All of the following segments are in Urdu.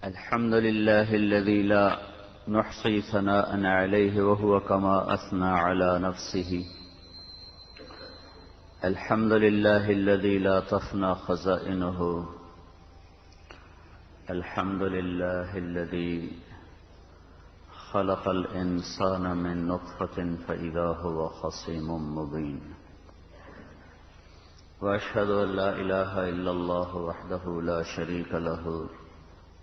الحمد لله الذي لا نحصي ثناء عليه وهو كما أثنى على نفسه. الحمد لله الذي لا تفنى خزائنه. الحمد لله الذي خلق الإنسان من نطفة فإذا هو خصيم مبين. وأشهد أن لا إله إلا الله وحده لا شريك له،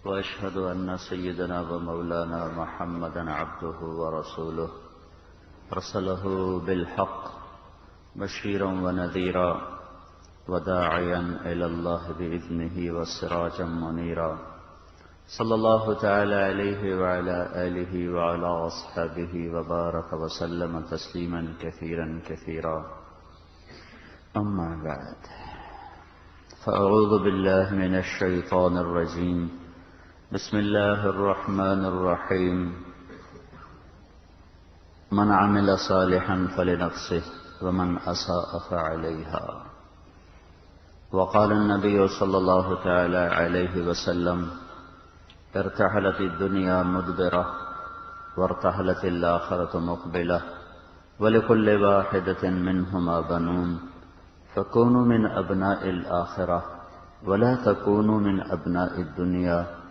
وأشهد أن سيدنا ومولانا محمدا عبده ورسوله أرسله بالحق بشيرا ونذيرا وداعيا إلى الله بإذنه وسراجا منيرا. صلى الله تعالى عليه وعلى آله وعلى أصحابه وبارك وسلم تسليما كثيرا كثيرا. أما بعد، فأعوذ بالله من الشيطان الرجيم. بسم الله الرحمن الرحيم. من عمل صالحا فلنفسه ومن أساء فعليها. وقال النبي صلى الله تعالى عليه وسلم: ارتحلت الدنيا مدبرة وارتحلت الآخرة مقبلة ولكل واحدة منهما بنون، فكونوا من أبناء الآخرة ولا تكونوا من أبناء الدنيا،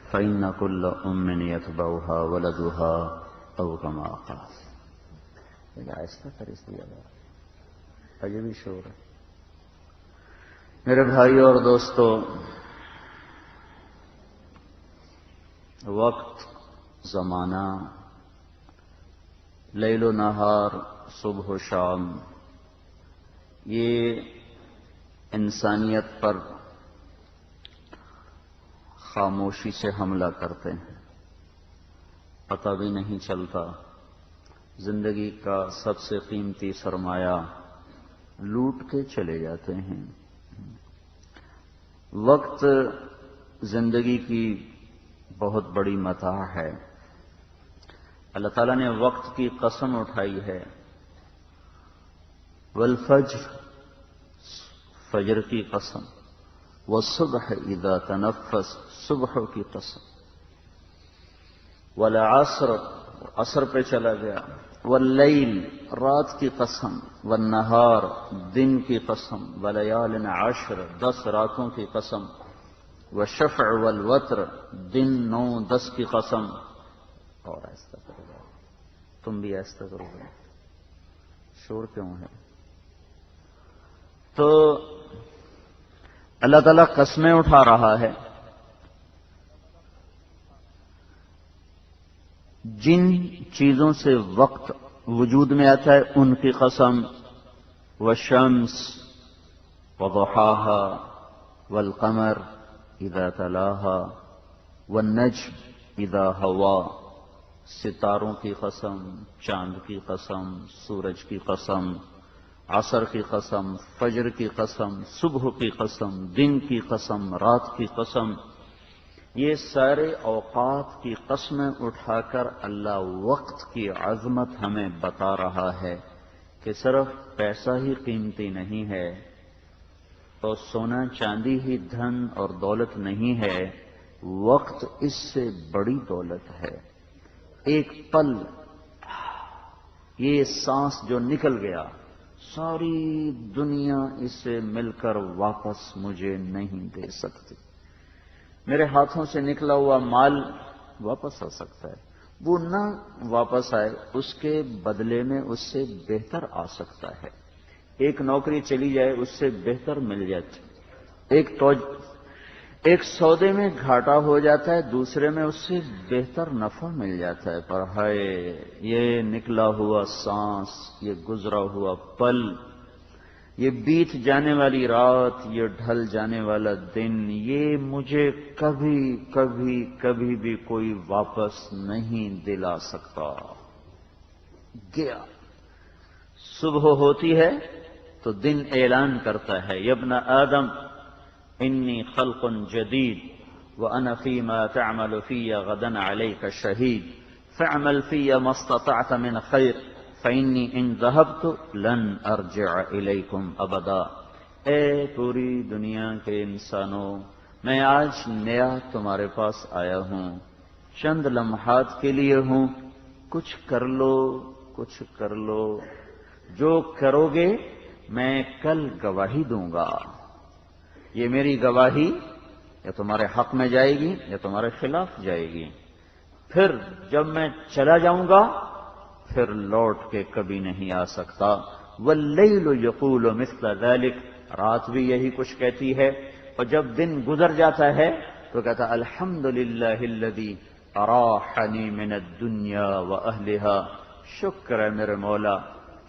فإن كل أم يتبعها ولدها أو كما قال. آہستہ کر اس لیے اجے بھی شور ہے. میرے بھائی اور دوستو، وقت، زمانہ، لیل و نہار، صبح و شام، یہ انسانیت پر خاموشی سے حملہ کرتے ہیں. پتہ بھی نہیں چلتا. زندگی کا سب سے قیمتی سرمایہ لوٹ کے چلے جاتے ہیں. وقت زندگی کی بہت بڑی متاع ہے. اللہ تعالیٰ نے وقت کی قسم اٹھائی ہے. والفجر، فجر کی قسم. والصبح اذا تنفس، صبح کی قسم. والعصر، عصر پہ چلا گیا. واللیل، رات کی قسم. والنہار، دن کی قسم. ولیال عشر، 10 راتوں کی قسم. والشفع والوتر، دن 9 10 کی قسم. اور ایسا کرو گے، تم بھی ایسا کرو گے. شور کیوں ہے؟ تو اللہ تعالیٰ قسمیں اٹھا رہا ہے. جن چیزوں سے وقت وجود میں آتا ہے ان کی قسم. والشمس وضحاها والقمر اذا تلاها والنجم اذا ہوا. ستاروں کی قسم، چاند کی قسم، سورج کی قسم، عصر کی قسم، فجر کی قسم، صبح کی قسم، دن کی قسم، رات کی قسم. یہ سارے اوقات کی قسمیں اٹھا کر اللہ وقت کی عظمت ہمیں بتا رہا ہے کہ صرف پیسہ ہی قیمتی نہیں ہے، تو سونا چاندی ہی دھن اور دولت نہیں ہے. وقت اس سے بڑی دولت ہے. ایک پل، یہ سانس جو نکل گیا، ساری دنیا اس سے مل کر واپس مجھے نہیں دے سکتی. میرے ہاتھوں سے نکلا ہوا مال واپس آ سکتا ہے، وہ نہ واپس آئے اس کے بدلے میں اس سے بہتر آ سکتا ہے. ایک نوکری چلی جائے اس سے بہتر مل جاتی. ایک سودے میں گھاٹا ہو جاتا ہے، دوسرے میں اس سے بہتر نفع مل جاتا ہے. پر ہائے، یہ نکلا ہوا سانس، یہ گزرا ہوا پل، یہ بیت جانے والی رات، یہ ڈھل جانے والا دن، یہ مجھے کبھی کبھی کبھی بھی کوئی واپس نہیں دلا سکتا. گیا. صبح ہوتی ہے تو دن اعلان کرتا ہے: یا ابن آدم انی خلق جدید وانا فیما تعمل فی غدا علیک شہید فاعمل فی ما استطعت من خیر فإنی ان ذهبت لن ارجع الیکم ابدا. اے پوری دنیا کے انسانوں، میں آج نیا تمہارے پاس آیا ہوں، چند لمحات کے لیے ہوں، کچھ کر لو، کچھ کر لو، جو کرو گے میں کل گواہی دوں گا۔ یہ میری گواہی یا تمہارے حق میں جائے گی یا تمہارے خلاف جائے گی۔ پھر جب میں چلا جاؤں گا پھر لوٹ کے کبھی نہیں آ سکتا۔ واللیل یقول مثل ذلک، رات بھی یہی کچھ کہتی ہے، اور جب دن گزر جاتا ہے تو کہتا الحمدللہ الذی اراحنی من الدنیا واہلہا، شکر ہے میرے مولا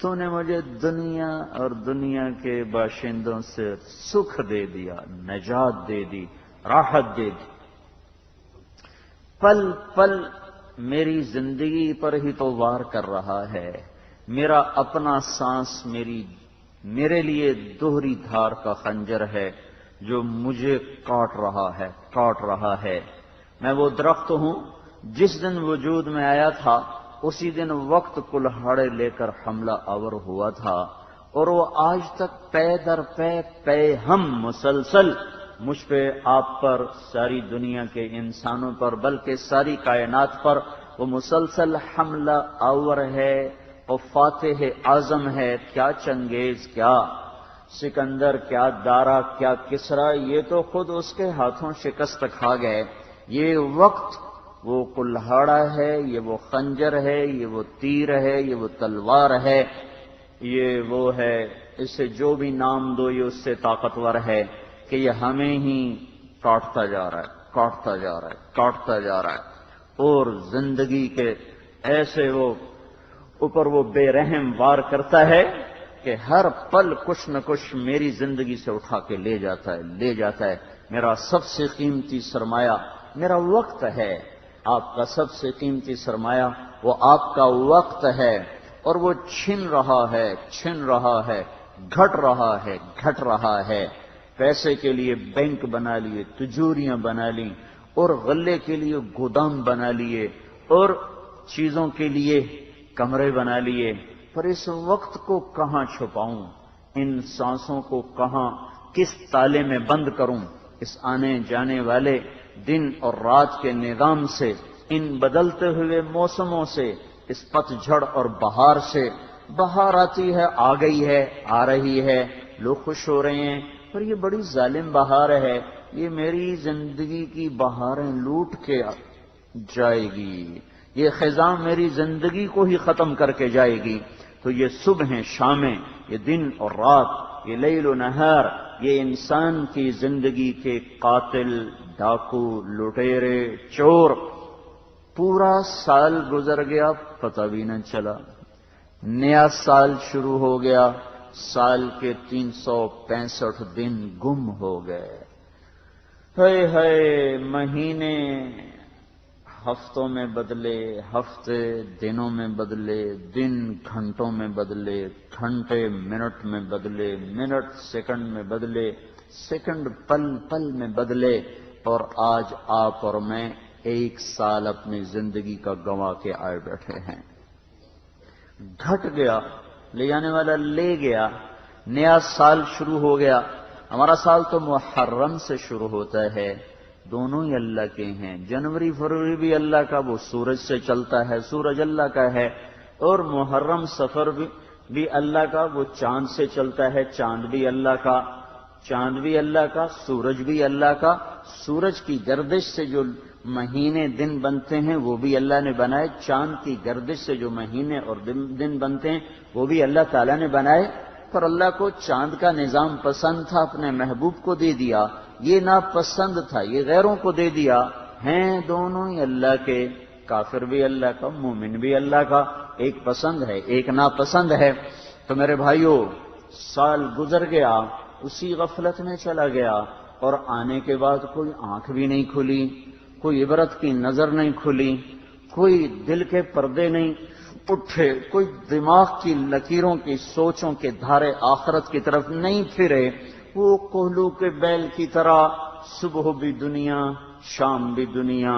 تو نے مجھے دنیا اور دنیا کے باشندوں سے سکھ دے دیا، نجات دے دی، راحت دے دی۔ پل پل میری زندگی پر ہی تو وار کر رہا ہے، میرا اپنا سانس میرے لیے دوہری دھار کا خنجر ہے جو مجھے کاٹ رہا ہے۔ میں وہ درخت ہوں جس دن وجود میں آیا تھا اسی دن وقت کلہاڑے لے کر حملہ آور ہوا تھا، اور وہ آج تک پے در پے ہم مسلسل مجھ پہ، آپ پر، ساری دنیا کے انسانوں پر، بلکہ ساری کائنات پر وہ مسلسل حملہ آور ہے، اور فاتح اعظم ہے۔ کیا چنگیز، کیا سکندر، کیا دارا، کیا کسرا، یہ تو خود اس کے ہاتھوں شکست کھا گئے۔ یہ وقت وہ کلہاڑا ہے، یہ وہ خنجر ہے، یہ وہ تیر ہے، یہ وہ تلوار ہے، یہ وہ ہے، اسے جو بھی نام دو یہ اس سے طاقتور ہے کہ یہ ہمیں ہی کاٹتا جا رہا ہے، اور زندگی کے ایسے وہ اوپر وہ بے رحم وار کرتا ہے کہ ہر پل کچھ نہ کچھ میری زندگی سے اٹھا کے لے جاتا ہے۔ میرا سب سے قیمتی سرمایہ میرا وقت ہے، آپ کا سب سے قیمتی سرمایہ وہ آپ کا وقت ہے، اور وہ چھن رہا ہے، گھٹ رہا ہے۔ پیسے کے لیے بینک بنا لیے، تجوریاں بنا لی، اور غلے کے لیے گودام بنا لیے، اور چیزوں کے لیے کمرے بنا لیے، پر اس وقت کو کہاں چھپاؤں، ان سانسوں کو کہاں، کس تالے میں بند کروں، اس آنے جانے والے دن اور رات کے نظام سے، ان بدلتے ہوئے موسموں سے، اس پت جھڑ اور بہار سے۔ بہار آتی ہے، آ گئی ہے، آ رہی ہے، لوگ خوش ہو رہے ہیں، پر یہ بڑی ظالم بہار ہے، یہ میری زندگی کی بہاریں لوٹ کے جائے گی، یہ خزاں میری زندگی کو ہی ختم کر کے جائے گی۔ تو یہ صبح شامیں، یہ دن اور رات، یہ لیل و نہار، یہ انسان کی زندگی کے قاتل، ڈاکو، لٹیرے، چور، پورا سال گزر گیا پتہ بھی نہ چلا، نیا سال شروع ہو گیا، سال کے 365 دن گم ہو گئے۔ ہائے مہینے ہفتوں میں بدلے، ہفتے دنوں میں بدلے، دن گھنٹوں میں بدلے، گھنٹے منٹ میں بدلے، منٹ سیکنڈ میں بدلے، سیکنڈ پل پل میں بدلے، اور آج آپ اور میں 1 سال اپنی زندگی کا گنوا کے آئے بیٹھے ہیں۔ گھٹ گیا، لے جانے والا لے گیا، نیا سال شروع ہو گیا۔ ہمارا سال تو محرم سے شروع ہوتا ہے، دونوں ہی اللہ کے ہیں، جنوری فروری بھی اللہ کا، وہ سورج سے چلتا ہے، سورج اللہ کا ہے، اور محرم سفر بھی اللہ کا، وہ چاند سے چلتا ہے، چاند بھی اللہ کا، سورج بھی اللہ کا، سورج کی گردش سے جو مہینے دن بنتے ہیں وہ بھی اللہ نے بنائے، چاند کی گردش سے جو مہینے اور دن بنتے ہیں وہ بھی اللہ تعالیٰ نے بنائے، پر اللہ کو چاند کا نظام پسند تھا، اپنے محبوب کو دے دیا، یہ ناپسند تھا، یہ غیروں کو دے دیا، ہیں دونوں ہی اللہ کے، کافر بھی اللہ کا، مومن بھی اللہ کا، ایک پسند ہے ایک ناپسند ہے۔ تو میرے بھائیوں، سال گزر گیا، اسی غفلت میں چلا گیا، اور آنے کے بعد کوئی آنکھ بھی نہیں کھلی، کوئی عبرت کی نظر نہیں کھلی، کوئی دل کے پردے نہیں اٹھے، کوئی دماغ کی لکیروں کی سوچوں کے دھارے آخرت کی طرف نہیں پھرے، وہ کوہلو کے بیل کی طرح صبح بھی دنیا، شام بھی دنیا،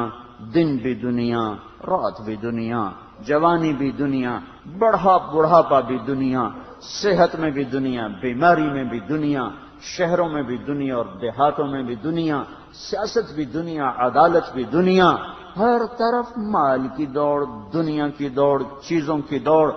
دن بھی دنیا، رات بھی دنیا، جوانی بھی دنیا، بڑھاپا بھی دنیا، صحت میں بھی دنیا، بیماری میں بھی دنیا، شہروں میں بھی دنیا اور دیہاتوں میں بھی دنیا، سیاست بھی دنیا، عدالت بھی دنیا، ہر طرف مال کی دوڑ، دنیا کی دوڑ، چیزوں کی دوڑ،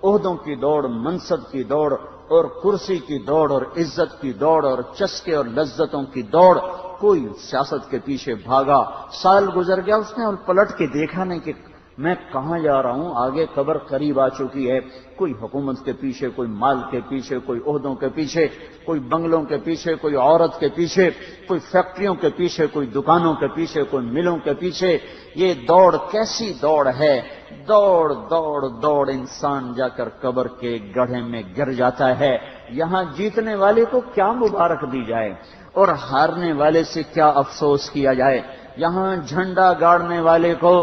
عہدوں کی دوڑ، منصب کی دوڑ اور کرسی کی دوڑ اور عزت کی دوڑ اور چسکے اور لذتوں کی دوڑ۔ کوئی سیاست کے پیچھے بھاگا، سال گزر گیا، اس نے اور پلٹ کے دیکھا نہیں کہ میں کہاں جا رہا ہوں، آگے قبر قریب آ چکی ہے۔ کوئی حکومت کے پیچھے، کوئی مال کے پیچھے، کوئی عہدوں کے پیچھے، کوئی بنگلوں کے پیچھے، کوئی عورت کے پیچھے، کوئی فیکٹریوں کے پیچھے، کوئی دکانوں کے پیچھے، کوئی ملوں کے پیچھے۔ یہ دوڑ کیسی دوڑ ہے؟ دوڑ دوڑ دوڑ، انسان جا کر قبر کے گڑھے میں گر جاتا ہے۔ یہاں جیتنے والے کو کیا مبارک دی جائے اور ہارنے والے سے کیا افسوس کیا جائے؟ یہاں جھنڈا گاڑنے والے کو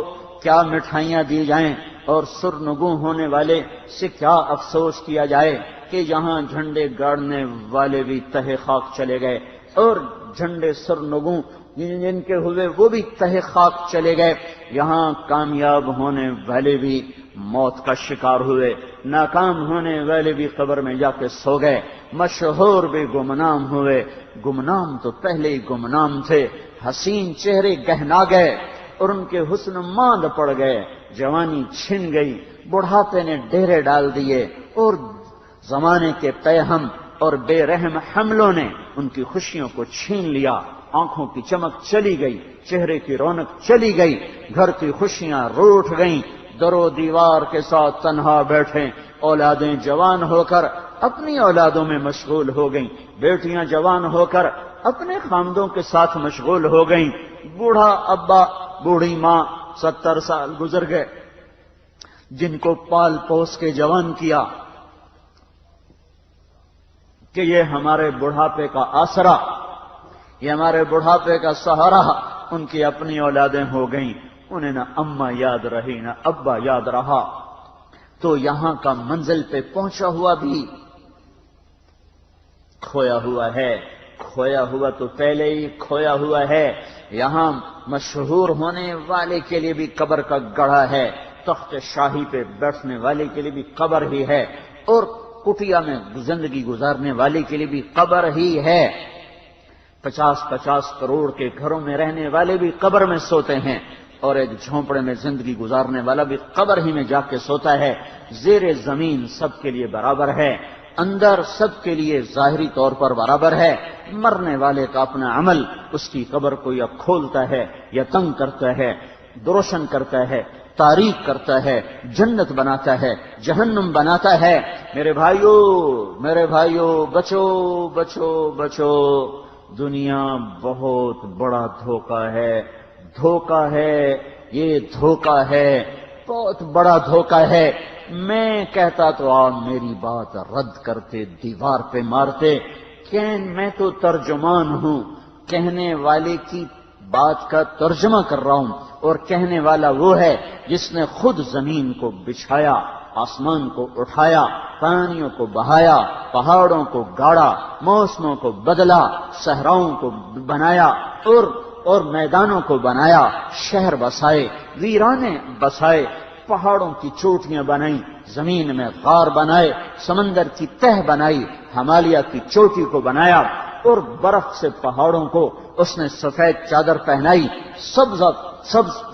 کیا مٹھائیاں دی جائیں اور سرنگوں ہونے والے سے کیا افسوس کیا جائے کہ یہاں جھنڈے گاڑنے والے بھی تہہ خاک چلے گئے اور جھنڈے سرنگوں جن کے ہوئے وہ بھی تہہ خاک چلے گئے۔ یہاں کامیاب ہونے والے بھی موت کا شکار ہوئے، ناکام ہونے والے بھی قبر میں جا کے سو گئے، مشہور بھی گمنام ہوئے۔ گمنام تو پہلے ہی گمنام تھے، حسین چہرے گہنا گئے اور ان کے حسن ماند پڑ گئے، جوانی چھن گئی، بڑھاپے نے ڈیرے ڈال دیے اور زمانے کے پیہم اور بے رحم حملوں نے ان کی خوشیوں کو چھین لیا۔ آنکھوں کی چمک چلی گئی، چہرے کی رونق چلی گئی، گھر کی خوشیاں روٹھ گئیں، در و دیوار کے ساتھ تنہا بیٹھے، اولادیں جوان ہو کر اپنی اولادوں میں مشغول ہو گئیں، بیٹیاں جوان ہو کر اپنے خامدوں کے ساتھ مشغول ہو گئیں، بوڑھا ابا بوڑھی ماں 70 سال گزر گئے جن کو پال پوس کے جوان کیا کہ یہ ہمارے بڑھاپے کا آسرا، یہ ہمارے بڑھاپے کا سہارا، ان کی اپنی اولادیں ہو گئیں، انہیں نہ اماں یاد رہی نہ ابا یاد رہا۔ تو یہاں کا منزل پہ پہنچا ہوا بھی کھویا ہوا ہے، کھویا ہوا تو پہلے ہی کھویا ہوا ہے۔ یہاں مشہور ہونے والے کے لیے بھی قبر کا گڑھا ہے، تخت شاہی پہ بیٹھنے والے کے لیے بھی قبر ہی ہے، اور کٹیا میں زندگی گزارنے والے کے لیے بھی قبر ہی ہے۔ 50-50 کروڑ کے گھروں میں رہنے والے بھی قبر میں سوتے ہیں، اور ایک جھونپڑے میں زندگی گزارنے والا بھی قبر ہی میں جا کے سوتا ہے۔ زیر زمین سب کے لیے برابر ہے، اندر سب کے لیے ظاہری طور پر برابر ہے۔ مرنے والے کا اپنا عمل اس کی قبر کو یا کھولتا ہے یا تنگ کرتا ہے، روشن کرتا ہے، تاریک کرتا ہے، جنت بناتا ہے، جہنم بناتا ہے۔ میرے بھائیو بچو بچو بچو، دنیا بہت بڑا دھوکہ ہے، دھوکہ ہے، یہ دھوکہ ہے، بہت بڑا دھوکہ ہے۔ میں کہتا تو آپ میری بات رد کرتے، دیوار پہ مارتے، کہ میں تو ترجمان ہوں، کہنے والے کی بات کا ترجمہ کر رہا ہوں، اور کہنے والا وہ ہے جس نے خود زمین کو بچھایا، آسمان کو اٹھایا، پانیوں کو بہایا، پہاڑوں کو گاڑا، موسموں کو بدلا، صحراؤں کو بنایا اور میدانوں کو بنایا، شہر بسائے، ویرانے بسائے، پہاڑوں کی چوٹیاں بنائیں، زمین میں غار بنائے، سمندر کی تہ بنائی، ہمالیہ کی چوٹی کو بنایا، اور برف سے پہاڑوں کو اس نے سفید چادر پہنائی،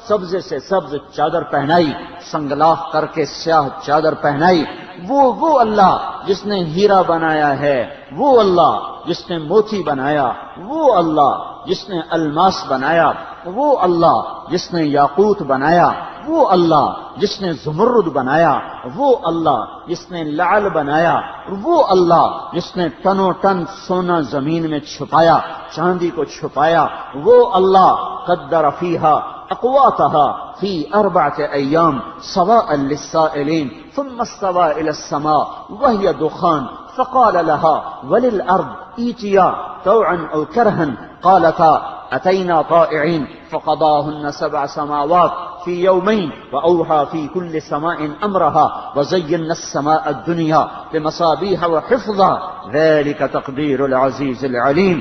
سبزے سے سبز چادر پہنائی، سنگلاخ کر کے سیاہ چادر پہنائی۔ وہ اللہ جس نے ہیرا بنایا ہے، وہ اللہ جس نے موتی بنایا، وہ اللہ جس نے الماس بنایا، وہ اللہ جس نے یاقوت بنایا، وہ اللہ جس نے زمرد بنایا، وہ اللہ جس نے لعل بنایا، وہ اللہ جس نے ٹنوں ٹن سونا زمین میں چھپایا، چاندی کو چھپایا، وہ اللہ قدر فیہا اقواتها في 4 أيام سواء للسائلين ثم استوى إلى السماء وهي دخان فقال لها وللأرض ائتيا طوعا أو كرها قالتا أتينا طائعين فقضاهن 7 سماوات في يومين وأوحى في كل سماء أمرها وزينا السماء الدنيا بمصابيح وحفظا ذلك تقدير العزيز العليم۔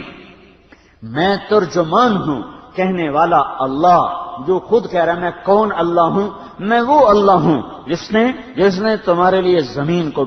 میں ترجمان ہوں، کہنے والا اللہ جو خود کہہ رہا ہے میں کون اللہ ہوں؟ میں وہ اللہ ہوں جس نے تمہارے لیے زمین کو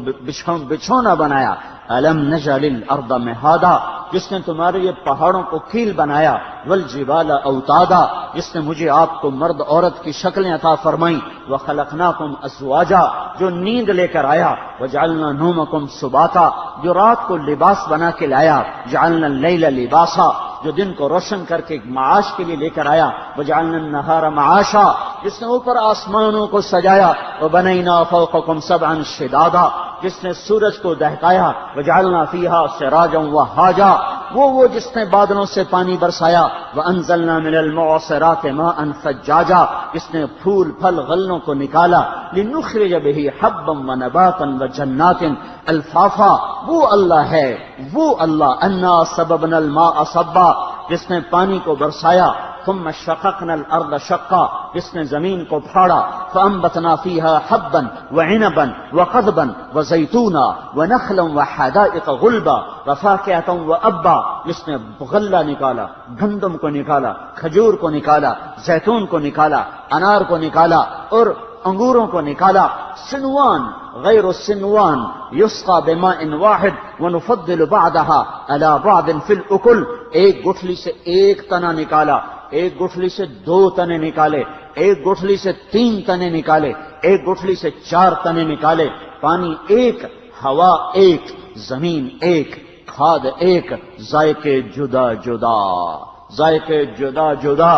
بچھونا بنایا، الم نجعل الارض مہادا، جس نے تمہارے یہ پہاڑوں کو کیل بنایا، والجبال اوتادا، جس نے مجھے آپ کو مرد عورت کی شکلیں عطا فرمائیں، وخلقناکم ازواجا، جو نیند لے کر آیا، وجعلنا نومکم سباتا، جو رات کو لباس بنا کے لایا، جعلنا اللیل لباسا، جو دن کو روشن کر کے معاش کے لیے لے کر آیا، وجعلنا النہار معاشا، جس نے اوپر آسمانوں کو سجایا، وبنینا فوقکم سبعا شدادا، جس نے سورج کو دہکایا، وجعلنا فیہا سراجا وہاجا، وہ جس نے بادلوں سے پانی برسایا، وانزلنا من المعصرات ماء ثجاجا، جس نے پھول پھل غلوں کو نکالا، لنخرج به حبا ونباتا وجنات الفافا، وہ اللہ ہے، وہ اللہ، انا سببنا الماء صبا، جس نے پانی کو برسایا، ثم شققنا الارض شقا، جس نے زمین کو پھاڑا، فانبتنا فیہا حبا وعنبا وقضبا وزیتونا ونخلا وحدائق غلبا وفاکہۃ وابا، جس نے غلہ نکالا، گندم کو نکالا، کھجور کو نکالا، زیتون کو نکالا، انار کو نکالا اور انگوروں کو نکالا، سنوان غیر السنوان یسقى بماء واحد ونفضل بعضها على بعض في الاكل، ایک گٹھلی سے ایک تنا نکالا، ایک گٹھلی سے 2 تنے نکالے، ایک گٹھلی سے 3 تنے نکالے، ایک گٹھلی سے 4 تنے نکالے، پانی ایک، ہوا ایک، زمین ایک، کھاد ایک، ذائقے جدا جدا، ذائقے جدا جدا،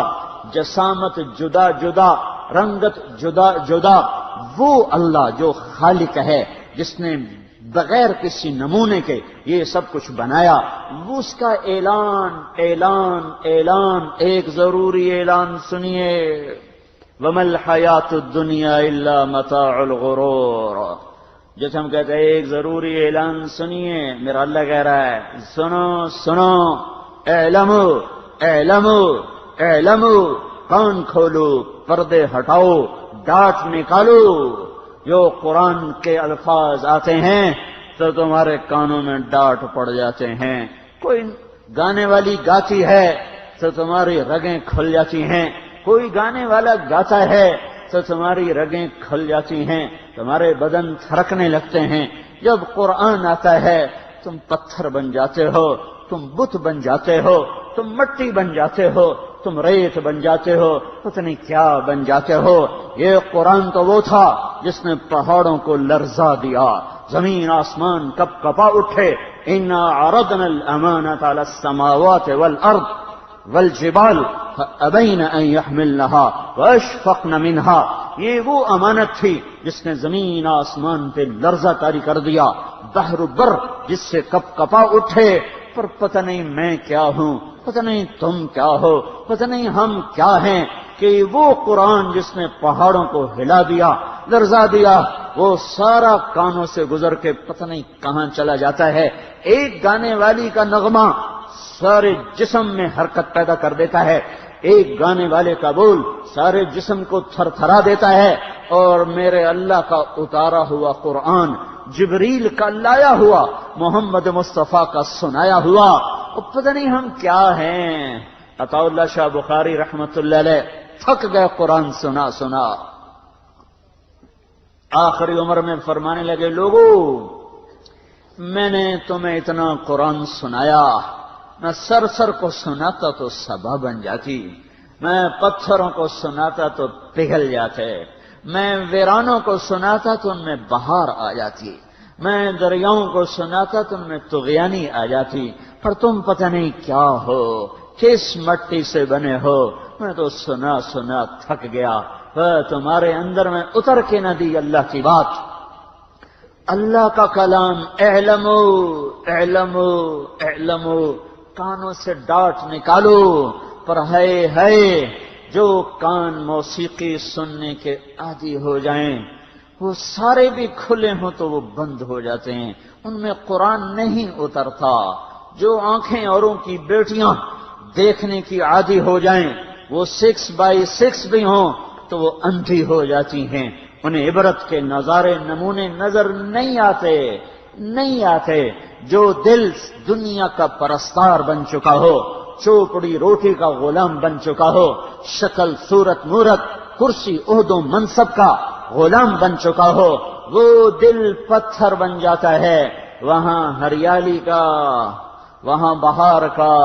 جسامت جدا جدا، رنگت جدا جدا، وہ اللہ جو خالق ہے، جس نے بغیر کسی نمونے کے یہ سب کچھ بنایا، وہ اس کا اعلان اعلان اعلان، ایک ضروری اعلان سنیے، وَمَا الْحَيَاةُ الدُّنْيَا إِلَّا مَتَاعُ الْغُرُورِ، جیسے ہم کہتے ہیں ایک ضروری اعلان سنیے، میرا اللہ کہہ رہا ہے سنو سنو، اعلموا اعلموا اعلموا، کان کھولو، پردے ہٹاؤ، ڈاٹ نکالو، جو قرآن کے الفاظ آتے ہیں تو تمہارے کانوں میں ڈاٹ پڑ جاتے ہیں، کوئی گانے والی گاتی ہے تو تمہاری رگیں کھل جاتی ہیں، کوئی گانے والا گاتا ہے تو تمہاری رگیں کھل جاتی ہیں، تمہارے بدن تھرکنے لگتے ہیں، جب قرآن آتا ہے تم پتھر بن جاتے ہو، تم بت بن جاتے ہو، تم مٹی بن جاتے ہو، تم ریت بن جاتے ہو، پتہ نہیں کیا بن جاتے ہو۔ یہ قرآن تو وہ تھا جس نے پہاڑوں کو لرزا دیا، زمین آسمان کپ کپا اٹھے، انا عرضنا الامانة على السماوات والارض والجبال فابین ان يحملنها واشفقن منها، یہ وہ امانت تھی جس نے زمین آسمان پہ لرزہ طاری کر دیا، بحر و بر جس سے کپ کپا اٹھے، پر پتہ نہیں میں کیا ہوں، پتہ نہیں تم کیا ہو، پتہ نہیں ہم کیا ہیں، کہ وہ قرآن جس نے پہاڑوں کو ہلا دیا، لرزا دیا، وہ سارا کانوں سے گزر کے پتہ نہیں کہاں چلا جاتا ہے۔ ایک گانے والی کا نغمہ سارے جسم میں حرکت پیدا کر دیتا ہے، ایک گانے والے کا بول سارے جسم کو تھر تھرا دیتا ہے، اور میرے اللہ کا اتارا ہوا قرآن، جبریل کا لایا ہوا، محمد مصطفیٰ کا سنایا ہوا، اور پتہ نہیں ہم کیا ہیں۔ عطا اللہ شاہ بخاری رحمت اللہ علیہ تھک گئے قرآن سنا سنا، آخری عمر میں فرمانے لگے، لوگوں میں نے تمہیں اتنا قرآن سنایا، میں سر سر کو سناتا تو صبا بن جاتی، میں پتھروں کو سناتا تو پگھل جاتے، میں ویرانوں کو سناتا تو ان میں بہار آ جاتی، میں دریاؤں کو سناتا تو ان میں طغیانی آ جاتی، پر تم پتہ نہیں کیا ہو، کس مٹی سے بنے ہو، میں تو سنا سنا تھک گیا، تمہارے اندر میں اتر کے نہ دی اللہ کی بات، اللہ کا کلام، اعلموا اعلموا اعلموا، کانوں سے ڈاٹ نکالو، پر ہے جو کان موسیقی سننے کے عادی ہو جائیں، وہ سارے بھی کھلے ہوں تو وہ بند ہو جاتے ہیں، ان میں قرآن نہیں اترتا۔ جو آنکھیں اوروں کی بیٹیاں دیکھنے کی عادی ہو جائیں، وہ 6x6 بھی ہوں تو وہ اندھی ہو جاتی ہیں، انہیں عبرت کے نظارے نمونے نظر نہیں آتے۔ جو دل دنیا کا پرستار بن چکا ہو، چوپڑی روٹی کا غلام بن چکا ہو، شکل صورت مورت کرسی عہد و منصب کا غلام بن چکا ہو، وہ دل پتھر بن جاتا ہے، وہاں ہریالی کا، وہاں بہار کا،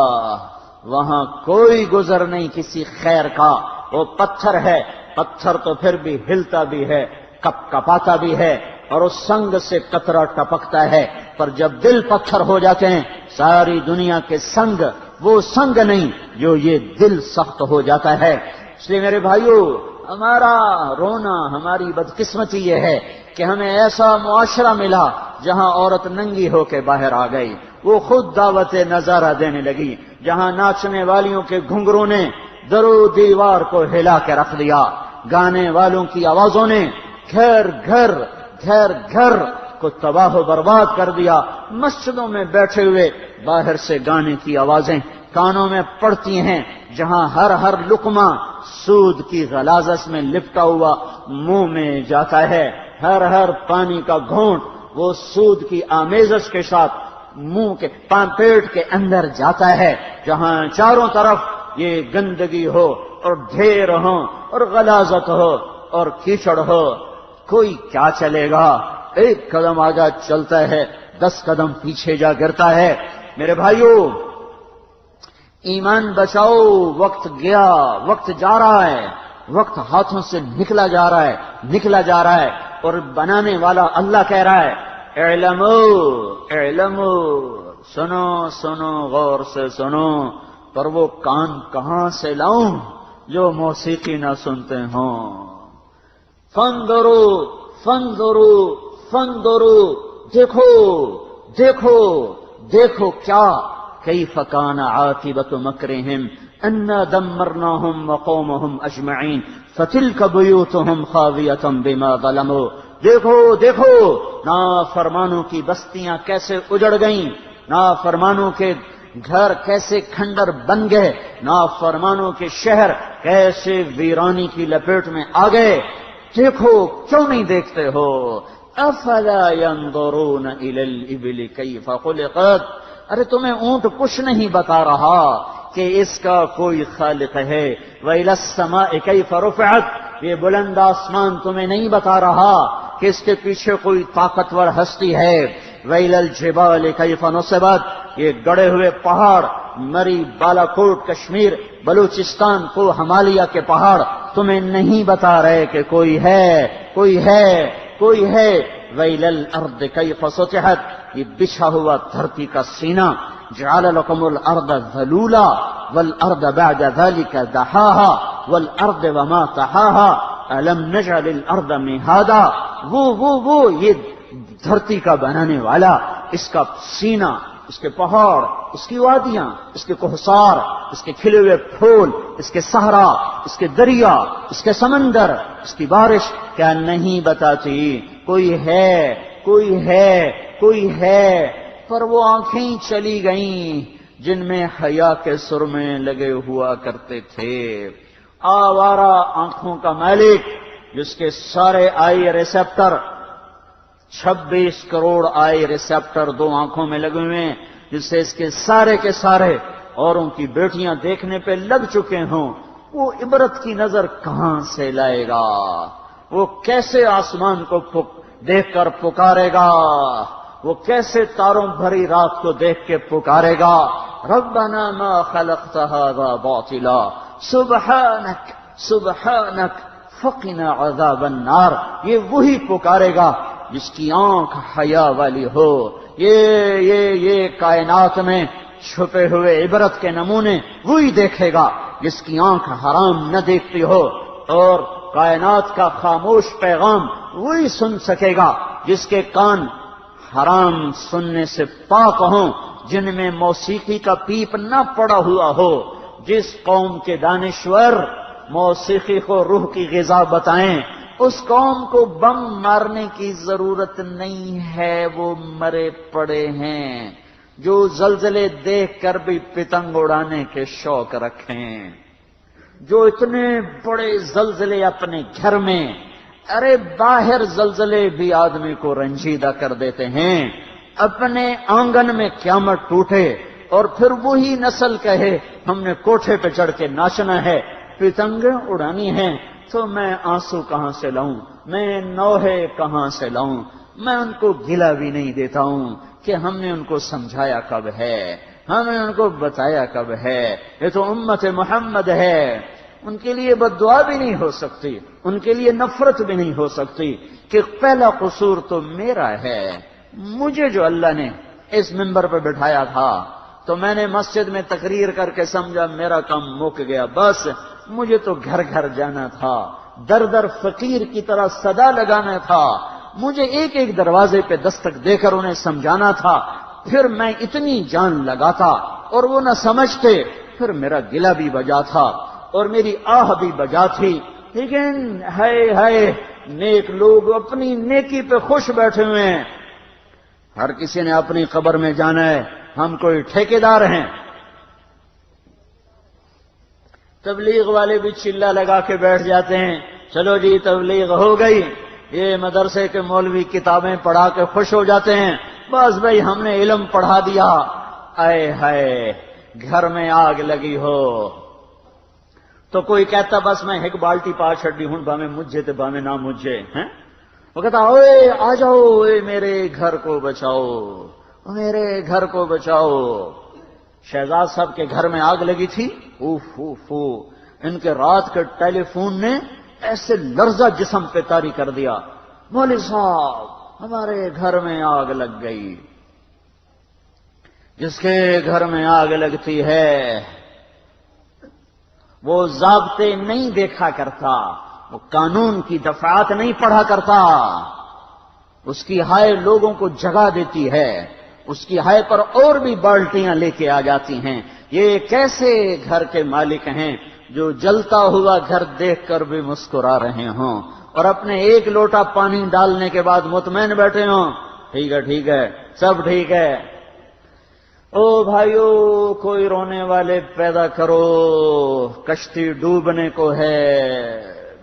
وہاں کوئی گزر نہیں کسی خیر کا۔ وہ پتھر ہے، پتھر تو پھر بھی ہلتا بھی ہے، کپ کپاتا بھی ہے، اور اس سنگ سے قطرہ ٹپکتا ہے، پر جب دل پتھر ہو جاتے ہیں ساری دنیا کے سنگ وہ سنگ نہیں جو یہ دل سخت ہو جاتا ہے۔ اس لیے میرے بھائیو، ہمارا رونا، ہماری بدقسمتی یہ ہے کہ ہمیں ایسا معاشرہ ملا جہاں عورت ننگی ہو کے باہر آ گئی، وہ خود دعوت نظارہ دینے لگی، جہاں ناچنے والیوں کے گھنگروں نے درو دیوار کو ہلا کے رکھ دیا، گانے والوں کی آوازوں نے گھر گھر گھر گھر کو تباہ و برباد کر دیا۔ مسجدوں میں بیٹھے ہوئے باہر سے گانے کی آوازیں کانوں میں پڑتی ہیں، جہاں ہر لقمہ سود کی غلاظت میں لپٹا ہوا منہ میں جاتا ہے، ہر پانی کا گھونٹ وہ سود کی آمیزش کے ساتھ منہ کے پیٹ کے اندر جاتا ہے، جہاں چاروں طرف یہ گندگی ہو اور ڈھیر ہو اور غلاظت ہو اور کیچڑ ہو، کوئی کیا چلے گا؟ ایک قدم آگے چلتا ہے، 10 قدم پیچھے جا گرتا ہے۔ میرے بھائیو، ایمان بچاؤ، وقت گیا، وقت جا رہا ہے، وقت ہاتھوں سے نکلا جا رہا ہے، اور بنانے والا اللہ کہہ رہا ہے اعلموا، سنو سنو، غور سے سنو، پر وہ کان کہاں سے لاؤں جو موسیقی نہ سنتے ہوں؟ فانظروا فانظروا فانظروا، دیکھو کیا، کیف کان عاقبۃ مکرہم انا دمرناہم وقومہم اجمعین فتلک بیوتہم خاویۃ بما ظلموا۔ دیکھو نافرمانوں کی بستیاں کیسے اجڑ گئیں، نافرمانوں کے گھر کیسے کھنڈر بن گئے، نافرمانوں کے شہر کیسے ویرانی کی لپیٹ میں آ گئے۔ دیکھو، کیوں نہیں دیکھتے ہو؟ افلا ينظرون الى الابل كيف خلقت، ارے تمہیں اونٹ کچھ نہیں بتا رہا کہ اس کا کوئی خالق ہے۔ وَإِلَى السَّمَاءِ كَيْفَ رُفِعَتْ، یہ بلند آسمان تمہیں نہیں بتا رہا کہ اس کے پیچھے کوئی طاقتور ہستی ہے۔ وَإِلَى الْجِبَالِ كَيْفَ نُصِبَتْ، یہ گڑے ہوئے پہاڑ، مری، بالا کوٹ، کشمیر، بلوچستان کو ہمالیہ کے پہاڑ تمہیں نہیں بتا رہے کہ کوئی ہے۔ وَإِلَى الْأَرْضِ كَيْفَ سُطِحَتْ، یہ بچھا ہوا دھرتی کا سینہ۔ جَعَلَ لَكُمُ الْأَرْضَ ذَلُولًا وَالْأَرْضَ بَعْدَ ذَلِكَ دَحَاهَا وَالْأَرْضَ وَمَا طَحَاهَا أَلَمْ نَجْعَلِ الْأَرْضَ مِهَادًا، وہ یہ دھرتی کا بنانے والا، اس کا سینہ، اس کے پہاڑ، اس کی وادیاں، اس کے کوہسار، اس کے کھلے ہوئے پھول، اس کے صحرا، اس کے دریا، اس کے سمندر، اس کی بارش کیا نہیں بتاتی؟ کوئی ہے، پر وہ آنکھیں چلی گئیں جن میں حیا کے سرمے لگے ہوا کرتے تھے۔ آوارہ آنکھوں کا مالک، جس کے سارے آئی ریسپٹر 26 کروڑ آئی ریسپٹر 2 آنکھوں میں لگے ہوئے ہیں، جس سے اس کے سارے اوروں کی بیٹیاں دیکھنے پہ لگ چکے ہوں، وہ عبرت کی نظر کہاں سے لائے گا؟ وہ کیسے آسمان کو دیکھ کر پکارے گا؟ وہ کیسے تاروں بھری رات کو دیکھ کے پکارے گا؟ ربنا ما خلقت هذا باطلا سبحانک فقنا عذاب النار، یہ وہی پکارے گا جس کی آنکھ حیا والی ہو۔ یہ کائنات میں چھپے ہوئے عبرت کے نمونے وہی دیکھے گا جس کی آنکھ حرام نہ دیکھتی ہو، اور کائنات کا خاموش پیغام وہی سن سکے گا جس کے کان حرام سننے سے پاک ہوں، جن میں موسیقی کا پیپ نہ پڑا ہوا ہو۔ جس قوم کے دانشور موسیقی کو روح کی غذا بتائیں، اس قوم کو بم مارنے کی ضرورت نہیں ہے، وہ مرے پڑے ہیں۔ جو زلزلے دیکھ کر بھی پتنگ اڑانے کے شوق رکھیں، جو اتنے بڑے زلزلے اپنے گھر میں، ارے باہر زلزلے بھی آدمی کو رنجیدہ کر دیتے ہیں، اپنے آنگن میں قیامت ٹوٹے اور پھر وہی نسل کہے ہم نے کوٹھے پہ چڑھ کے ناچنا ہے، پتنگیں اڑانی ہیں، تو میں آنسو کہاں سے لاؤں، میں نوحے کہاں سے لاؤں؟ میں ان کو گلہ بھی نہیں دیتا ہوں کہ ہم نے ان کو سمجھایا کب ہے، ہم نے ان کو بتایا کب ہے؟ یہ تو امت محمد ہے، ان کے لیے بد دعا بھی نہیں ہو سکتی، ان کے لیے نفرت بھی نہیں ہو سکتی کہ پہلا قصور تو میرا ہے۔ مجھے جو اللہ نے اس منبر پہ بٹھایا تھا تو میں نے مسجد میں تقریر کر کے سمجھا میرا کام مک گیا، بس مجھے تو گھر گھر جانا تھا، در در فقیر کی طرح صدا لگانا تھا، مجھے ایک ایک دروازے پہ دستک دے کر انہیں سمجھانا تھا، پھر میں اتنی جان لگاتا اور وہ نہ سمجھتے، پھر میرا گلہ بھی بجا تھا اور میری آہ بھی بجا تھی، لیکن ہائے نیک لوگ اپنی نیکی پہ خوش بیٹھے ہوئے ہیں، ہر کسی نے اپنی قبر میں جانا ہے، ہم کوئی ٹھیکیدار ہیں۔ تبلیغ والے بھی چلا لگا کے بیٹھ جاتے ہیں، چلو جی تبلیغ ہو گئی، یہ مدرسے کے مولوی کتابیں پڑھا کے خوش ہو جاتے ہیں، بس بھائی ہم نے علم پڑھا دیا۔ آئے ہائے گھر میں آگ لگی ہو تو کوئی کہتا بس میں ایک بالٹی پا چھڑی ہوں، باویں مجھے تے باویں نہ مجھے ہیں، وہ کہتا اوے آ جاؤ، اے میرے گھر کو بچاؤ، میرے گھر کو بچاؤ۔ شہزاد صاحب کے گھر میں آگ لگی تھی، ان کے رات کے ٹیلی فون نے ایسے لرزہ جسم پہ طاری کر دیا، مولوی صاحب ہمارے گھر میں آگ لگ گئی۔ جس کے گھر میں آگ لگتی ہے وہ ضابطے نہیں دیکھا کرتا، وہ قانون کی دفعات نہیں پڑھا کرتا، اس کی ہائے لوگوں کو جگا دیتی ہے، اس کی ہائے پر اور بھی بالٹیاں لے کے آ جاتی ہیں۔ یہ کیسے گھر کے مالک ہیں جو جلتا ہوا گھر دیکھ کر بھی مسکرا رہے ہوں اور اپنے ایک لوٹا پانی ڈالنے کے بعد مطمئن بیٹھے ہوں، ٹھیک ہے سب ٹھیک ہے۔ او بھائیو کوئی رونے والے پیدا کرو، کشتی ڈوبنے کو ہے،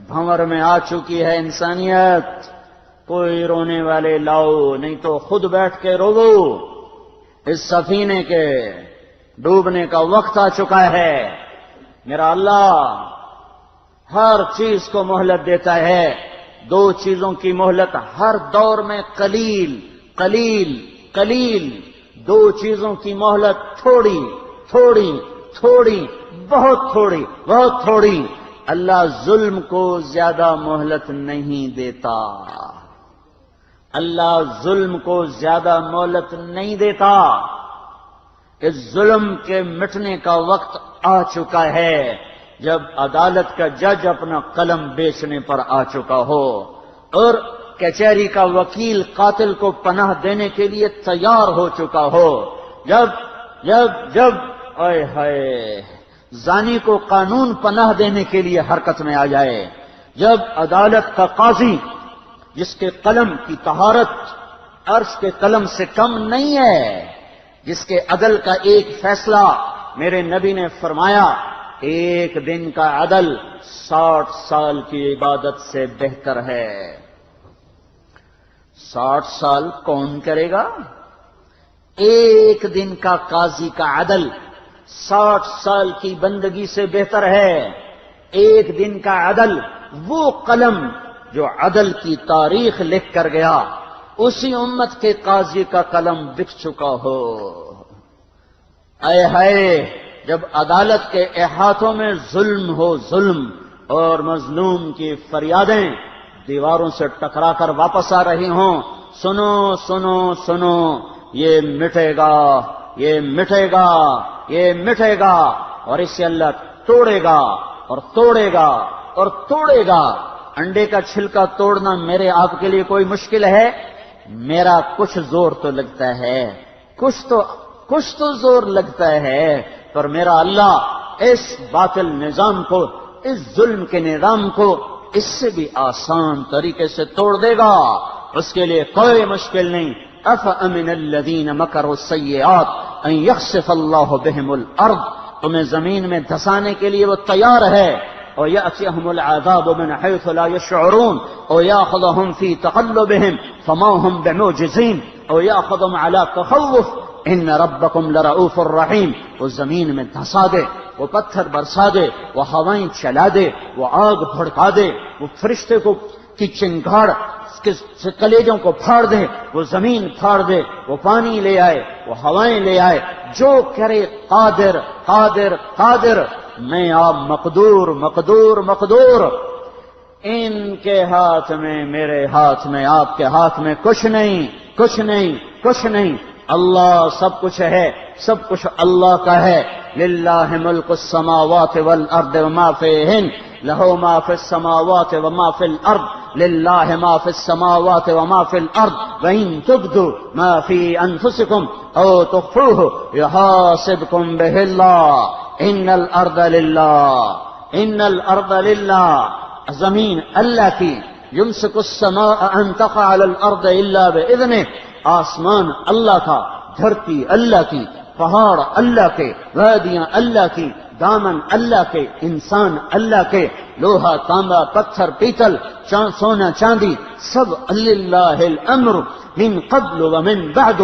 بھنور میں آ چکی ہے انسانیت، کوئی رونے والے لاؤ، نہیں تو خود بیٹھ کے رو، اس سفینے کے ڈوبنے کا وقت آ چکا ہے۔ میرا اللہ ہر چیز کو مہلت دیتا ہے، دو چیزوں کی مہلت ہر دور میں قلیل قلیل قلیل، دو چیزوں کی مہلت تھوڑی تھوڑی تھوڑی، بہت تھوڑی بہت تھوڑی۔ اللہ ظلم کو زیادہ مہلت نہیں دیتا، اللہ ظلم کو زیادہ مہلت نہیں دیتا۔ اس ظلم کے مٹنے کا وقت آ چکا ہے جب عدالت کا جج اپنا قلم بیچنے پر آ چکا ہو اور کچہری کا وکیل قاتل کو پناہ دینے کے لیے تیار ہو چکا ہو، جب جب جب اے ہائے زانی کو قانون پناہ دینے کے لیے حرکت میں آ جائے، جب عدالت کا قاضی جس کے قلم کی طہارت عرش کے قلم سے کم نہیں ہے، جس کے عدل کا ایک فیصلہ میرے نبی نے فرمایا ایک دن کا عدل 60 سال کی عبادت سے بہتر ہے۔ 60 سال کون کرے گا؟ ایک دن کا قاضی کا عدل 60 سال کی بندگی سے بہتر ہے۔ ایک دن کا عدل، وہ قلم جو عدل کی تاریخ لکھ کر گیا، اسی امت کے قاضی کا قلم بک چکا ہو۔ اے ہائے جب عدالت کے احاطوں میں ظلم ہو، ظلم اور مظلوم کی فریادیں دیواروں سے ٹکرا کر واپس آ رہی ہوں، سنو سنو سنو، یہ مٹے گا، یہ مٹے گا، یہ مٹے گا، اور اسے اللہ توڑے گا اور توڑے گا اور توڑے گا۔ انڈے کا چھلکا توڑنا میرے آپ کے لیے کوئی مشکل ہے؟ میرا کچھ زور تو لگتا ہے، کچھ تو زور لگتا ہے، پر میرا اللہ اس باطل نظام کو، اس ظلم کے نظام کو اس سے بھی آسان طریقے سے توڑ دے گا، اس کے لیے کوئی مشکل نہیں۔ افامن الذین مکروا السیئات ان یخسف اللہ بہم الارض، تمہیں زمین میں دھسانے کے لیے وہ تیار ہے، وَيَأْتِيَهُمُ الْعَذَابُ مِنْ حَيْثُ لَا يَشْعُرُونَ وَيَأْخُذَهُمْ فِي تَقَلُّبِهِمْ فَمَا هُمْ بِمُعْجِزِينَ وَيَأْخُذُهُمْ عَلَى تَخَوُّفٍ إِنَّ رَبَّكُمْ لَرَءُوفٌ رَحِيمٌ۔ وہ زمین میں دھسا دے، وہ پتھر برسا دے، وہ ہوائیں چلا دے، وہ آگ بھڑکا دے، وہ فرشتے کو کی چنگاڑ سے کلیجوں کو پھاڑ دے، وہ زمین پھاڑ دے، وہ پانی لے آئے، وہ ہوائیں لے آئے، جو کرے قادر قادر قادر، میں آپ مقدور مقدور مقدور۔ ان کے ہاتھ میں، میرے ہاتھ میں، آپ کے ہاتھ میں کچھ نہیں، کچھ نہیں، کچھ نہیں۔ اللہ سب کچھ ہے، سب کچھ اللہ کا ہے۔ للہ ملک السماوات والارض وما فیہن، لہ ما فی السماوات وما فی الارض، للہ ما فی السماوات وما فی الارض، وان تبدوا ما فی انفسکم او تخفوہ یحاسبکم بہ اللہ، ان الارض للہ، ان الارض للہ، زمین اللہ کی، یمسک السماء ان تقع علی الارض الا باذنہ، آسمان اللہ کا، دھرتی اللہ کی، پہاڑ اللہ کے، وادیاں اللہ کی، دامن اللہ کے، انسان اللہ کے، لوہا تانبا پتھر پیتل سونا چاندی سب للہ الامر من قبل ومن بعد،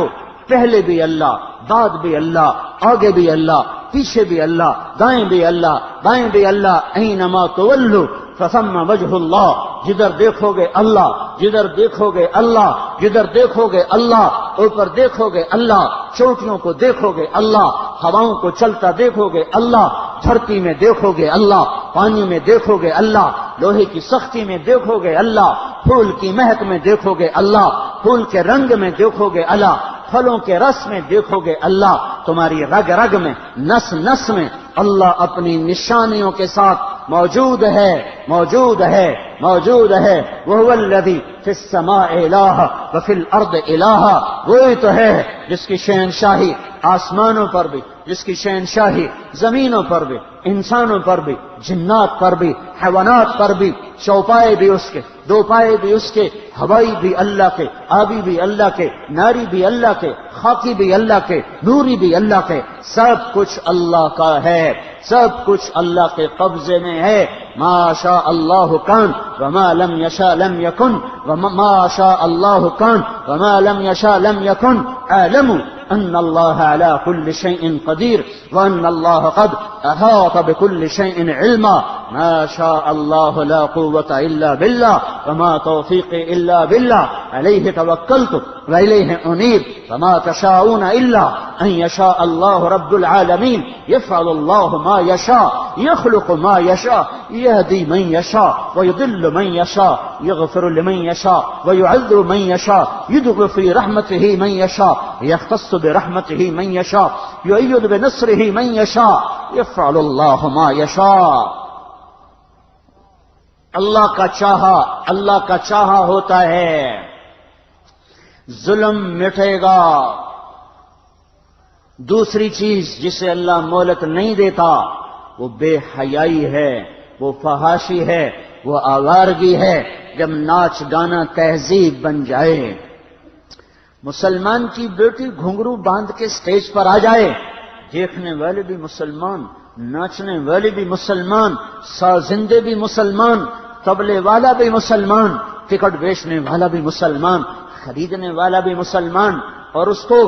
پہلے بھی اللہ، بعد بھی اللہ، آگے بھی اللہ، پیچھے بھی اللہ، دائیں بھی اللہ، بائیں بھی اللہ، اینما تولوا فثم وجہ اللہ، جدھر دیکھو گے اللہ، جدھر دیکھو گے اللہ، جدھر دیکھو گے اللہ، اوپر دیکھو گے اللہ، چوٹیوں کو دیکھو گے اللہ، ہواؤں کو چلتا دیکھو گے اللہ، دھرتی میں دیکھو گے اللہ، پانی میں دیکھو گے اللہ، لوہے کی سختی میں دیکھو گے اللہ، پھول کی مہک میں دیکھو گے اللہ، پھول کے رنگ میں دیکھو گے اللہ، پھلوں کے رس میں دیکھو گے اللہ، تمہاری رگ رگ میں، نس نس میں اللہ اپنی نشانیوں کے ساتھ موجود ہے، موجود ہے، موجود ہے۔ وہو الذی فی السماء الہ وفی الارض الہ، وہی تو ہے جس کی شہنشاہی آسمانوں پر بھی، جس کی شہنشاہی زمینوں پر بھی، انسانوں پر بھی، جنات پر بھی، حیوانات پر بھی، چوپائے بھی اس کے، دو پائے بھی اس کے، ہوائی بھی اللہ کے، آبی بھی اللہ کے، ناری بھی اللہ کے، خاکی بھی اللہ کے، نوری بھی اللہ کے، سب کچھ اللہ کا ہے، سب کچھ اللہ کے قبضے میں ہے۔ ما شاء اللہ کان وما لم یشاء لم یکن، وما شاء اللہ کان وما لم یشاء لم یکن، اعلموا ان اللہ علی کل شیء قدیر وان اللہ قد احاط بكل شیء علما۔ ما شاء اللہ لا قوة الا باللہ وما توفیقی الا باللہ، علیہ توکلت والیہ انیب، وما تشاءون الا ان یشاء اللہ رب العالمین۔ یفعل اللہ ما یشاء، یخلق ما یشاء، یہدی من یشاء ویضل من یشاء، یغفر لمن یشاء ویعذب من یشاء، یدخل فی رحمتہ من یشاء، یختص برحمتہ من یشاء، یؤید بنصرہ من یشاء، یفعل اللہ ما یشاء۔ اللہ کا چاہا، اللہ کا چاہا ہوتا ہے، ظلم مٹے گا۔ دوسری چیز جسے اللہ مہلت نہیں دیتا وہ بے حیائی ہے، وہ فحاشی ہے، وہ آوارگی ہے۔ جب ناچ گانا تہذیب بن جائے، مسلمان کی بیٹی گھنگرو باندھ کے سٹیج پر آ جائے، دیکھنے والے بھی مسلمان، ناچنے والے بھی مسلمان، سازندے بھی مسلمان، طبلے والا بھی مسلمان، ٹکٹ بیچنے والا بھی مسلمان، خریدنے والا بھی مسلمان، اور اس کو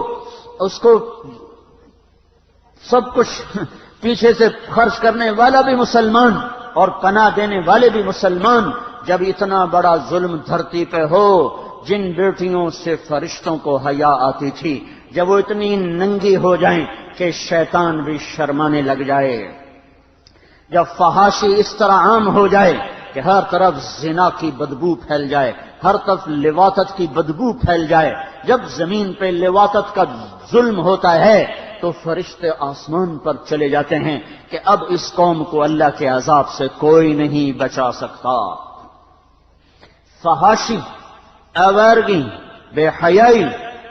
سب کچھ پیچھے سے خرچ کرنے والا بھی مسلمان، اور پناہ دینے والے بھی مسلمان۔ جب اتنا بڑا ظلم دھرتی پہ ہو، جن بیٹیوں سے فرشتوں کو حیا آتی تھی، جب وہ اتنی ننگی ہو جائیں کہ شیطان بھی شرمانے لگ جائے، جب فحاشی اس طرح عام ہو جائے کہ ہر طرف زنا کی بدبو پھیل جائے، ہر طرف لواطت کی بدبو پھیل جائے، جب زمین پہ لواطت کا ظلم ہوتا ہے تو فرشتے آسمان پر چلے جاتے ہیں کہ اب اس قوم کو اللہ کے عذاب سے کوئی نہیں بچا سکتا۔ فحاشی، آوارگی، بے حیائی،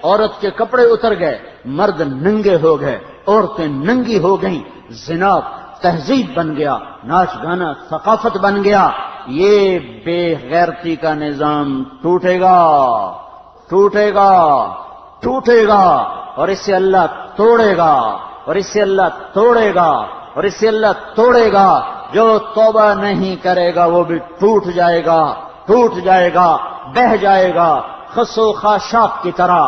عورت کے کپڑے اتر گئے، مرد ننگے ہو گئے، عورتیں ننگی ہو گئیں، زنا تہذیب بن گیا، ناچ گانا ثقافت بن گیا۔ یہ بے غیرتی کا نظام ٹوٹے گا، ٹوٹے گا، ٹوٹے گا، اور اسے اللہ توڑے گا، اور اسے اللہ توڑے گا، اور اسے اللہ توڑے گا۔ جو توبہ نہیں کرے گا وہ بھی ٹوٹ جائے گا، ٹوٹ جائے گا، بہہ جائے گا، خس و خاشاک کی طرح،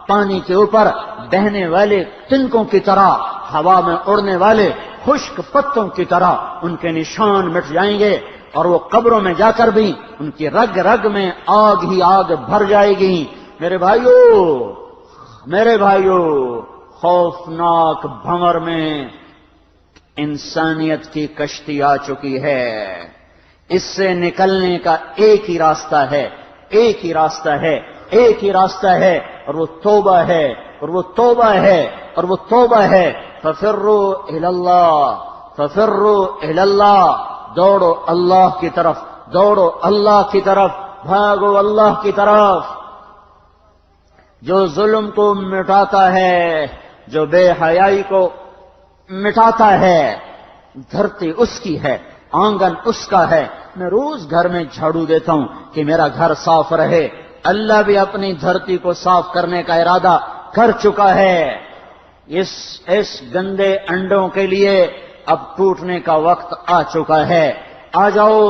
پانی کے اوپر بہنے والے تنکوں کی طرح، ہوا میں اڑنے والے خشک پتوں کی طرح ان کے نشان مٹ جائیں گے، اور وہ قبروں میں جا کر بھی ان کی رگ رگ میں آگ ہی آگ بھر جائے گی۔ میرے بھائیوں خوفناک بھنور میں انسانیت کی کشتی آ چکی ہے۔ اس سے نکلنے کا ایک ہی راستہ ہے، ایک ہی راستہ ہے، ایک ہی راستہ ہے، اور وہ توبہ ہے، اور وہ توبہ ہے، اور وہ توبہ ہے۔ ففروا الی اللہ، ففروا الی اللہ، دوڑو اللہ کی طرف، دوڑو اللہ کی طرف، بھاگو اللہ کی طرف۔ جو ظلم کو مٹاتا ہے، جو بے حیائی کو مٹاتا ہے، دھرتی اس کی ہے، آنگن اس کا ہے۔ میں روز گھر میں جھاڑو دیتا ہوں کہ میرا گھر صاف رہے۔ اللہ بھی اپنی دھرتی کو صاف کرنے کا ارادہ کر چکا ہے۔ اس گندے انڈوں کے لیے اب ٹوٹنے کا وقت آ چکا ہے۔ آ جاؤ،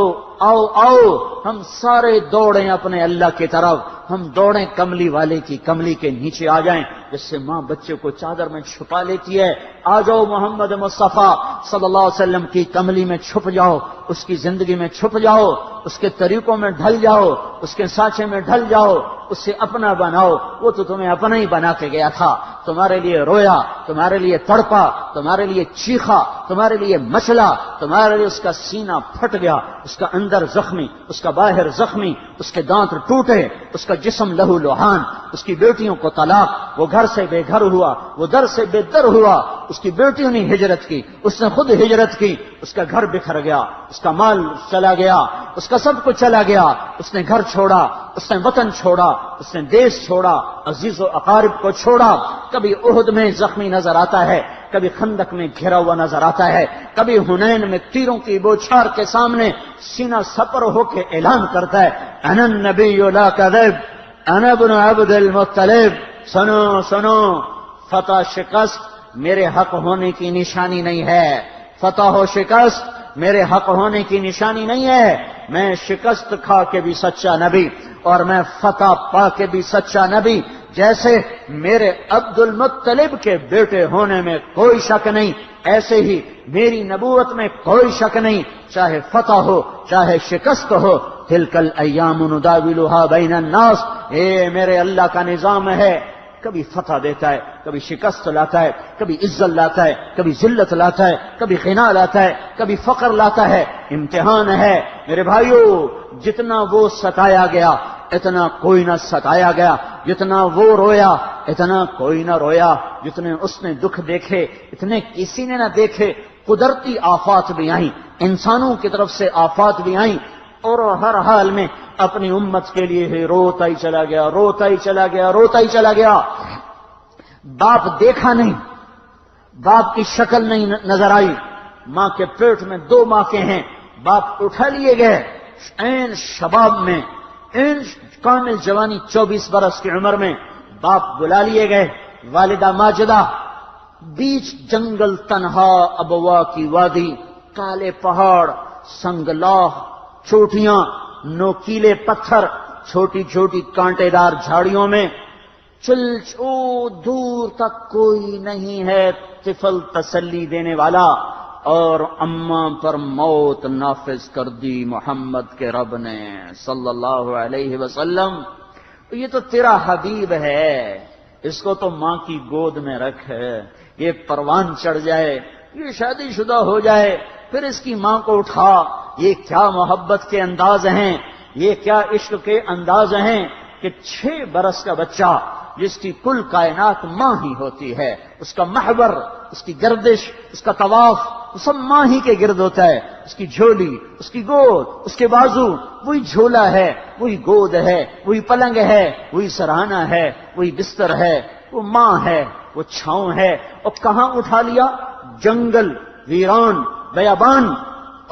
آؤ آؤ، ہم سارے دوڑیں اپنے اللہ کی طرف، ہم دوڑیں کملی والے کی کملی کے نیچے آ جائیں، جس سے ماں بچے کو چادر میں چھپا لیتی ہے۔ آ جاؤ محمد مصطفیٰ صلی اللہ علیہ وسلم کی کملی میں چھپ جاؤ، اس کی زندگی میں چھپ جاؤ، اس کے طریقوں میں ڈھل جاؤ، اس کے سانچے میں ڈھل جاؤ، اس سے اپنا بناؤ۔ وہ تو تمہیں اپنا ہی بنا کے گیا تھا، تمہارے لیے رویا، تمہارے لیے تڑپا، تمہارے لیے چیخا، تمہارے لیے مچلا، تمہارے لیے اس کا سینہ پھٹ گیا، اس کا اندر زخمی، اس کا باہر زخمی، اس کے دانت ٹوٹے، اس کا جسم لہو لوہان، اس کی بیٹیوں کو طلاق، وہ گھر سے بے گھر ہوا، وہ در سے بے در ہوا، اس کی بیٹیوں نے ہجرت کی، اس نے خود ہجرت کی، اس کا گھر بکھر گیا، اس کا مال چلا گیا، اس کا سب کچھ چلا گیا، اس نے گھر چھوڑا، اس نے وطن چھوڑا، اس نے دیش چھوڑا، عزیز و اقارب کو چھوڑا۔ کبھی احد میں زخمی نظر آتا ہے، کبھی خندق میں گھرا ہوا نظر آتا ہے، کبھی حنین میں تیروں کی بوچھار کے سامنے سینہ سپر ہو کے اعلان کرتا ہے، انا النبی لا کذب، انا ابن عبد المطلب۔ سنو سنو، فتح شکست میرے حق ہونے کی نشانی نہیں ہے، فتح و شکست میرے حق ہونے کی نشانی نہیں ہے۔ میں شکست کھا کے بھی سچا نبی، اور میں فتح پا کے بھی سچا نبی۔ جیسے میرے عبد المطلب کے بیٹے ہونے میں کوئی شک نہیں، ایسے ہی میری نبوت میں کوئی شک نہیں، چاہے فتح ہو چاہے شکست ہو۔ تلک الایام نداولها بین الناس، یہ میرے اللہ کا نظام ہے، کبھی فتح دیتا ہے، کبھی شکست لاتا ہے، کبھی عزت لاتا ہے، کبھی ذلت لاتا ہے، کبھی غنا لاتا ہے، کبھی فقر لاتا ہے۔ امتحان ہے میرے بھائیو، جتنا وہ ستایا گیا اتنا کوئی نہ ستایا گیا، جتنا وہ رویا اتنا کوئی نہ رویا، جتنے اس نے دکھ دیکھے اتنے کسی نے نہ دیکھے۔ قدرتی آفات بھی آئیں، انسانوں کی طرف سے آفات بھی آئیں، اور ہر حال میں اپنی امت کے لیے ہی روتا ہی چلا گیا، روتا ہی چلا گیا، روتا ہی چلا گیا۔ باپ دیکھا نہیں، باپ کی شکل نہیں نظر آئی، ماں کے پیٹ میں 2 ماں کے ہیں، باپ اٹھا لیے گئے عین شباب میں، عین کامل جوانی 24 برس کی عمر میں باپ بلا لیے گئے۔ والدہ ماجدہ بیچ جنگل تنہا ابوا کی وادی، کالے پہاڑ، سنگلاخ، چوٹیاں، نوکیلے پتھر، چھوٹی چھوٹی کانٹے دار جھاڑیوں میں دور تک کوئی نہیں ہے طفل تسلی دینے والا، اور اماں پر موت نافذ کر دی محمد کے رب نے صلی اللہ علیہ وسلم۔ یہ تو تیرا حبیب ہے، اس کو تو ماں کی گود میں رکھ، یہ پروان چڑھ جائے، یہ شادی شدہ ہو جائے، پھر اس کی ماں کو اٹھا۔ یہ کیا محبت کے انداز ہیں، یہ کیا عشق کے انداز ہیں کہ 6 برس کا بچہ جس کی کل کائنات ماں ہی ہوتی ہے، اس کا محور، اس کی گردش، اس کا طواف سب ماں ہی کے گرد ہوتا ہے، اس کی جھولی، اس کی گود، اس کے بازو، وہی جھولا ہے، وہی گود ہے، وہی پلنگ ہے، وہی سرہانہ ہے، وہی بستر ہے، وہ ماں ہے، وہ چھاؤں ہے۔ اور کہاں اٹھا لیا؟ جنگل، ویران، بیابان،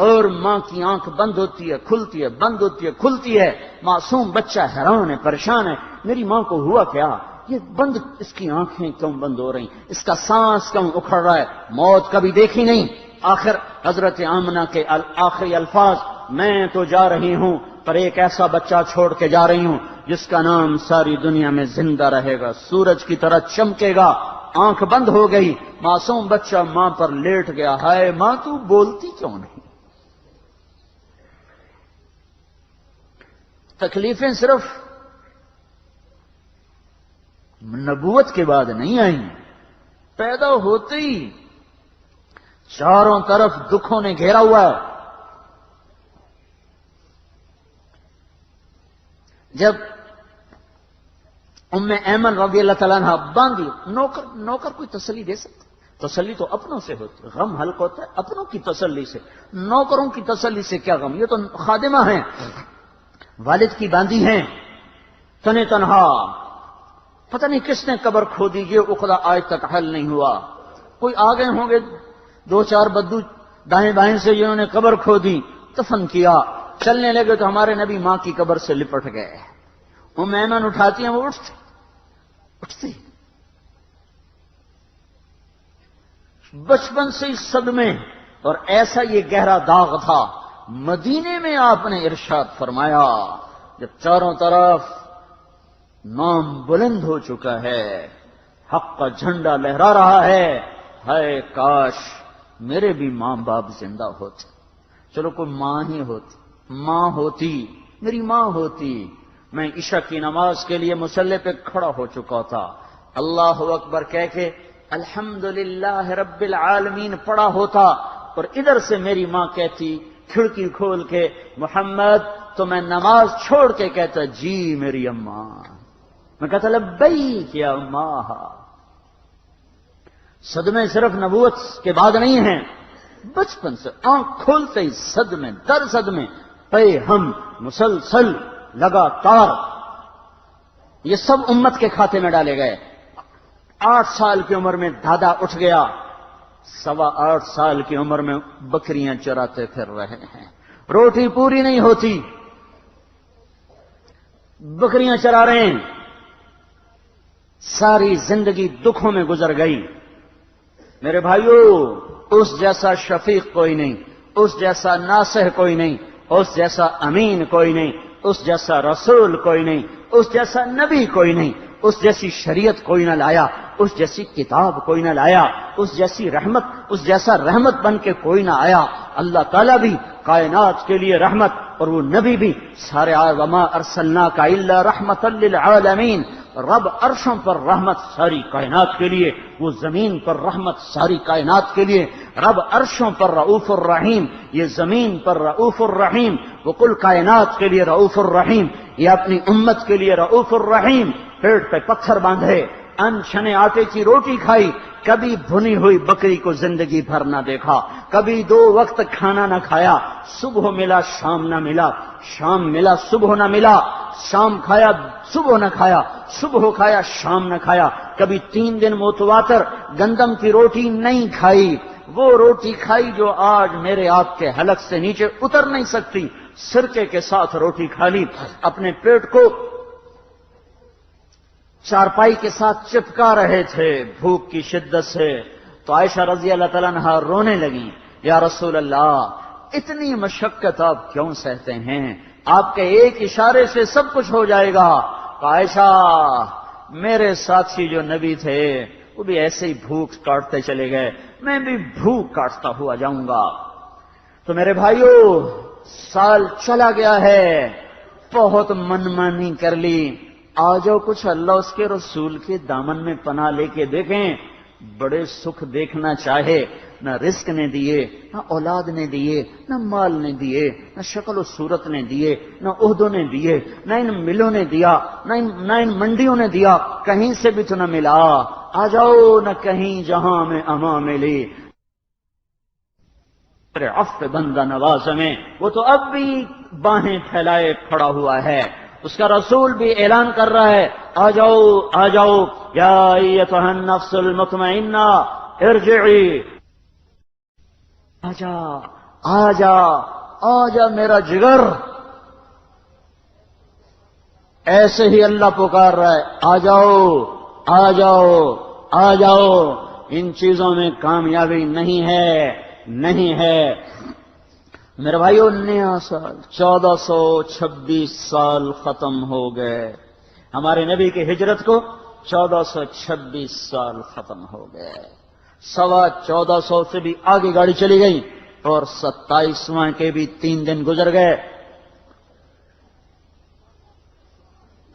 اور ماں کی آنکھ بند ہوتی ہے کھلتی ہے، بند ہوتی ہے کھلتی ہے، معصوم بچہ حیران ہے، پریشان ہے، میری ماں کو ہوا کیا؟ یہ بند، اس کی آنکھیں کیوں بند ہو رہی، اس کا سانس کیوں اکھڑ رہا ہے؟ موت کبھی دیکھی نہیں۔ آخر حضرت آمنہ کے آخری الفاظ، میں تو جا رہی ہوں پر ایک ایسا بچہ چھوڑ کے جا رہی ہوں جس کا نام ساری دنیا میں زندہ رہے گا، سورج کی طرح چمکے گا۔ آنکھ بند ہو گئی، معصوم بچہ ماں پر لیٹ گیا۔ ہائے ماں، تو بولتی کیوں نہیں؟ تکلیفیں صرف نبوت کے بعد نہیں آئیں، پیدا ہوتے ہی چاروں طرف دکھوں نے گھیرا ہوا ہے۔ جب ام ایمن رضی اللہ تعالیٰ عنہ باندھی، نوکر کوئی تسلی دے سکتا؟ تسلی تو اپنوں سے ہوتی ہے، غم حلق ہوتا ہے اپنوں کی تسلی سے، نوکروں کی تسلی سے کیا غم؟ یہ تو خادمہ ہیں، والد کی باندھی ہیں، تنے تنہا، پتہ نہیں کس نے قبر کھودی، یہ عقدہ آج تک حل نہیں ہوا۔ کوئی آ گئے ہوں گے 2-4 بدو دائیں بائیں سے، جنہوں نے قبر کھودی، دفن کیا، چلنے لگے تو ہمارے نبی ماں کی قبر سے لپٹ گئے۔ ام ایمن اٹھاتی ہیں، وہ اٹھتی بچپن سے ہی صدمے، اور ایسا یہ گہرا داغ تھا۔ مدینے میں آپ نے ارشاد فرمایا، جب چاروں طرف نام بلند ہو چکا ہے، حق کا جھنڈا لہرا رہا ہے، ہائے کاش میرے بھی ماں باپ زندہ ہوتے، چلو کوئی ماں ہی ہوتی، ماں ہوتی، میری ماں ہوتی، میں عشاء کی نماز کے لیے مصلی پہ کھڑا ہو چکا تھا، اللہ اکبر کہہ کے الحمدللہ رب العالمین پڑا ہوتا، اور ادھر سے میری ماں کہتی کھڑکی کھول کے محمد، تو میں نماز چھوڑ کے کہتا جی میری اماں، میں کہتا لبیک یا اماں۔ صدمے صرف نبوت کے بعد نہیں ہیں، بچپن سے آنکھ کھولتے ہی صدمے در صدمے پہ ہم مسلسل لگاتار، یہ سب امت کے کھاتے میں ڈالے گئے۔ 8 سال کی عمر میں دادا اٹھ گیا، 8.25 سال کی عمر میں بکریاں چراتے پھر رہے ہیں، روٹی پوری نہیں ہوتی، بکریاں چرا رہے ہیں، ساری زندگی دکھوں میں گزر گئی۔ میرے بھائیو، اس جیسا شفیق کوئی نہیں، اس جیسا ناصح کوئی نہیں، اس جیسا امین کوئی نہیں، اس جیسا رسول کوئی نہیں، اس جیسا نبی کوئی نہیں، اس جیسی شریعت کوئی نہ لایا، اس جیسی کتاب کوئی نہ لایا، اس جیسی رحمت، اس جیسا رحمت بن کے کوئی نہ آیا۔ اللہ تعالیٰ بھی کائنات کے لیے رحمت، اور وہ نبی بھی سارے وما ارسلناک الا رحمۃ للعالمین، رب عرشوں پر رحمت ساری کائنات کے لیے، وہ زمین پر رحمت ساری کائنات کے لیے، رب عرشوں پر رؤوف الرحیم، یہ زمین پر رؤوف الرحیم، وہ کل کائنات کے لیے رؤوف الرحیم، یہ اپنی امت کے لیے رؤوف الرحیم۔ پیٹ پہ پتھر باندھے، ان چھنے آٹے کی روٹی کھائی، کبھی بھنی ہوئی بکری کو زندگی بھر نہ دیکھا، کبھی 2 وقت کھانا نہ کھایا، صبح ملا شام نہ ملا، شام ملا صبح نہ ملا، شام کھایا صبح نہ کھایا، صبح کھایا شام نہ کھایا، کبھی 3 دن متواتر گندم کی روٹی نہیں کھائی، وہ روٹی کھائی جو آج میرے آپ کے حلق سے نیچے اتر نہیں سکتی، سرکے کے ساتھ روٹی کھا لی، اپنے پیٹ کو چارپائی کے ساتھ چپکا رہے تھے بھوک کی شدت سے، تو عائشہ رضی اللہ تعالیٰ عنہا رونے لگیں، یا رسول اللہ اتنی مشقت آپ کیوں سہتے ہیں؟ آپ کے ایک اشارے سے سب کچھ ہو جائے گا۔ تو عائشہ، میرے ساتھی جو نبی تھے وہ بھی ایسے ہی بھوک کاٹتے چلے گئے، میں بھی بھوک کاٹتا ہوا جاؤں گا۔ تو میرے بھائیو، سال چلا گیا ہے، بہت منمانی کر لی، آ جاؤ کچھ اللہ اس کے رسول کے دامن میں پناہ لے کے دیکھیں۔ بڑے سکھ دیکھنا چاہے، نہ رزق نے دیے، نہ اولاد نے دیے، نہ مال نے دیے، نہ شکل و صورت نے دیے، نہ عہدوں نے دیے، نہ ان ملوں نے دیا، نہ ان منڈیوں نے دیا، کہیں سے بھی تو نہ ملا۔ آ جاؤ نہ کہیں جہاں میں اما ملی، عفو بندہ نواز میں، وہ تو اب بھی باہیں پھیلائے کھڑا ہوا ہے، اس کا رسول بھی اعلان کر رہا ہے، آ جاؤ آ جاؤ یا ایتھا النفس المطمئنہ ارجعی، آجا آجا آجا میرا جگر۔ ایسے ہی اللہ پکار رہا ہے، آ جاؤ آ جاؤ آ جاؤ، ان چیزوں میں کامیابی نہیں ہے، نہیں ہے۔ میرے بھائیو، نیا سال 1426 سال ختم ہو گئے، ہمارے نبی کی ہجرت کو 1426 سال ختم ہو گئے، 1425 سے بھی آگے گاڑی چلی گئی، اور 27واں کے بھی 3 دن گزر گئے۔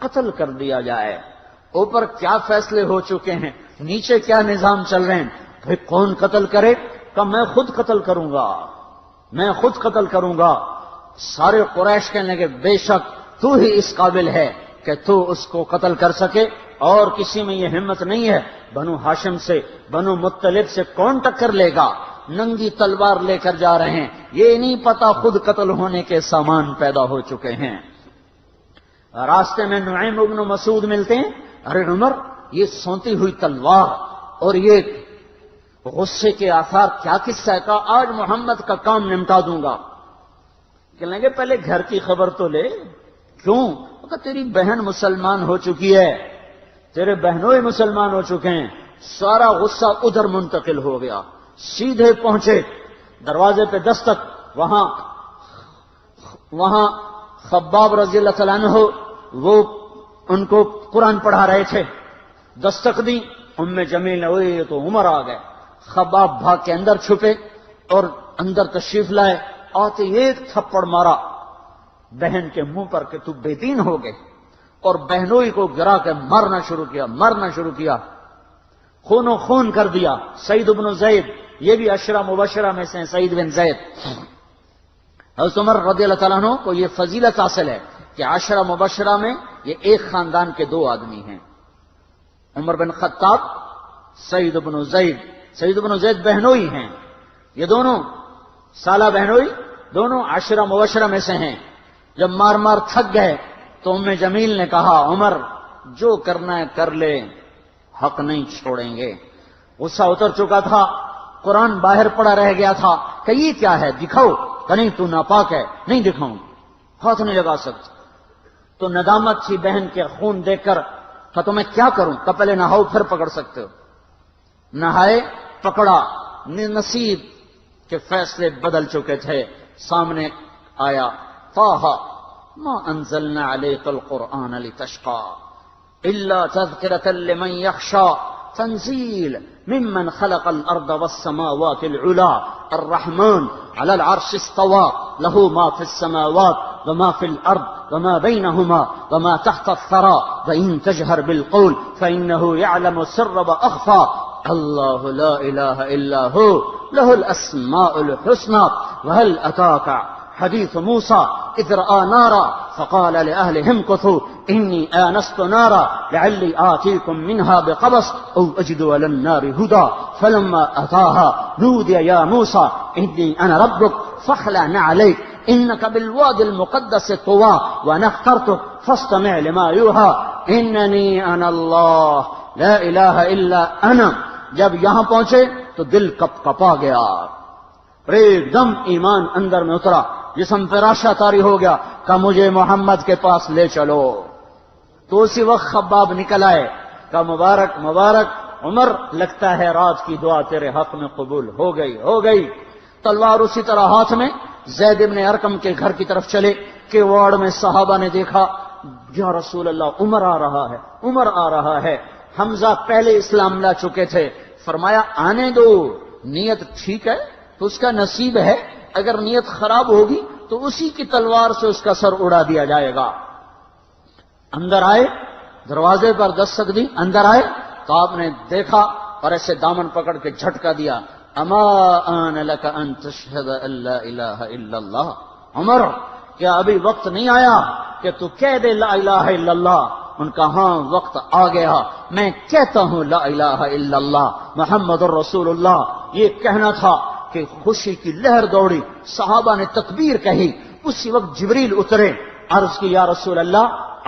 قتل کر دیا جائے۔ اوپر کیا فیصلے ہو چکے ہیں، نیچے کیا نظام چل رہے ہیں، بھئی کون قتل کرے؟ کہ میں خود قتل کروں گا، میں خود قتل کروں گا۔ سارے قریش کہنے لگے بے شک تو ہی اس قابل ہے کہ تو اس کو قتل کر سکے، اور کسی میں یہ ہمت نہیں ہے۔ بنو ہاشم سے، بنو مطلب سے کون ٹکر لے گا؟ ننگی تلوار لے کر جا رہے ہیں، یہ نہیں پتا خود قتل ہونے کے سامان پیدا ہو چکے ہیں۔ راستے میں نعیم ابن مسعود ملتے ہیں، ارے عمر یہ سونتی ہوئی تلوار اور یہ غصے کے آثار کیا قصہ ہے؟ کہا آج محمد کا کام نمٹا دوں گا۔ کہنے لگے پہلے گھر کی خبر تو لے، کیوں؟ کہا تیری بہن مسلمان ہو چکی ہے، تیرے بہنوں ہی مسلمان ہو چکے ہیں۔ سارا غصہ ادھر منتقل ہو گیا، سیدھے پہنچے دروازے پہ دستک، وہاں خباب رضی اللہ تعالیٰ عنہ وہ ان کو قرآن پڑھا رہے تھے، دستک دی، ام جمیل نے یہ تو عمر آ گئے۔ خباب بھاگ کے اندر چھپے اور اندر تشریف لائے، آتے ایک تھپڑ مارا بہن کے منہ پر کہ تو بے دین ہو گئے، اور بہنوئی کو گرا کے مارنا شروع کیا، خون و خون کر دیا۔ سعید بن زید، یہ بھی عشرہ مبشرہ میں سے ہیں، سعید بن زید۔ حضرت عمر رضی اللہ تعالیٰ عنہ کو یہ فضیلت حاصل ہے کہ عشرہ مبشرہ میں یہ ایک خاندان کے دو آدمی ہیں، عمر بن خطاب، سعید بن زید۔ سعید بن زید بہنوئی ہیں، یہ دونوں سالہ بہنوئی، دونوں عشرہ مبشرہ میں سے ہیں۔ جب مار مار تھک گئے تو ام جمیل نے کہا عمر جو کرنا ہے کر لے، حق نہیں چھوڑیں گے۔ غصہ اتر چکا تھا، قرآن باہر پڑا رہ گیا تھا کہ یہ کیا ہے دکھاؤ، کہ نہیں تو ناپاک ہے، نہیں دکھاؤں، ہاتھ نہیں لگا سکتا۔ تو ندامت تھی بہن کے خون دیکھ کر، کہ تو میں کیا کروں؟ کہ پہلے نہاؤ پھر پکڑ سکتے ہو۔ نہائے، پکڑا، نصیب کے فیصلے بدل چکے تھے۔ سامنے آیا طٰہ ما انزلنا علیک القرآن لتشقى الا تذکرۃ لمن یخشى تنزیل ممن خلق الارض والسماوات العلی الرحمن علی العرش استوى له ما في السماوات وما في الارض وما بينهما وما تحت الثرى وان تجهر بالقول فانه يعلم السر واخفى اللہ لا الہ الا ہو لہ الاسماء الحسنى وهل اتاك حدیث موسیٰ اذ رأى نارا فقال لأهلهم امكثوا إني آنست نارا لعلي آتيكم منها بقبس أو أجد على النار هدى فلما أتاها نودي يا موسى إني أنا ربك فاخلع نعليك إنك بالوادي المقدس طوى وأنا اخترتك فاستمع لما يوحى إنني أنا الله لا إله إلا أنا۔ جب یہاں پہنچے تو دل کپ کپا گیا، ایک دم ایمان اندر میں اترا، جسم پہ راشا طاری ہو گیا کہ مجھے محمد کے پاس لے چلو۔ تو اسی وقت خباب نکل آئے کہ مبارک مبارک عمر، لگتا ہے رات کی دعا تیرے حق میں قبول ہو گئی۔ تلوار اسی طرح ہاتھ میں زید ابن ارقم کے گھر کی طرف چلے کہ وارڈ میں صحابہ نے دیکھا یا رسول اللہ عمر آ رہا ہے۔ حمزہ پہلے اسلام لا چکے تھے، فرمایا آنے دو، نیت ٹھیک ہے تو اس کا نصیب ہے، اگر نیت خراب ہوگی تو اسی کی تلوار سے اس کا سر اڑا دیا جائے گا۔ اندر آئے، دروازے پر دستک دی، اندر آئے تو آپ نے دیکھا اور ایسے دامن پکڑ کے جھٹکا دیا، اما آن لک ان تشہد ان لا الہ الا اللہ، عمر کیا ابھی وقت نہیں آیا کہ تو کہہ دے لا الہ الا اللہ؟ ان کا ہاں وقت آ گیا، میں کہتا ہوں لا الہ الا اللہ محمد الرسول اللہ۔ یہ کہنا تھا کہ خوشی کی لہر دوڑی، صحابہ نے تکبیر کہی، اسی وقت جبریل اترے، عرض کی یا رسول اللہ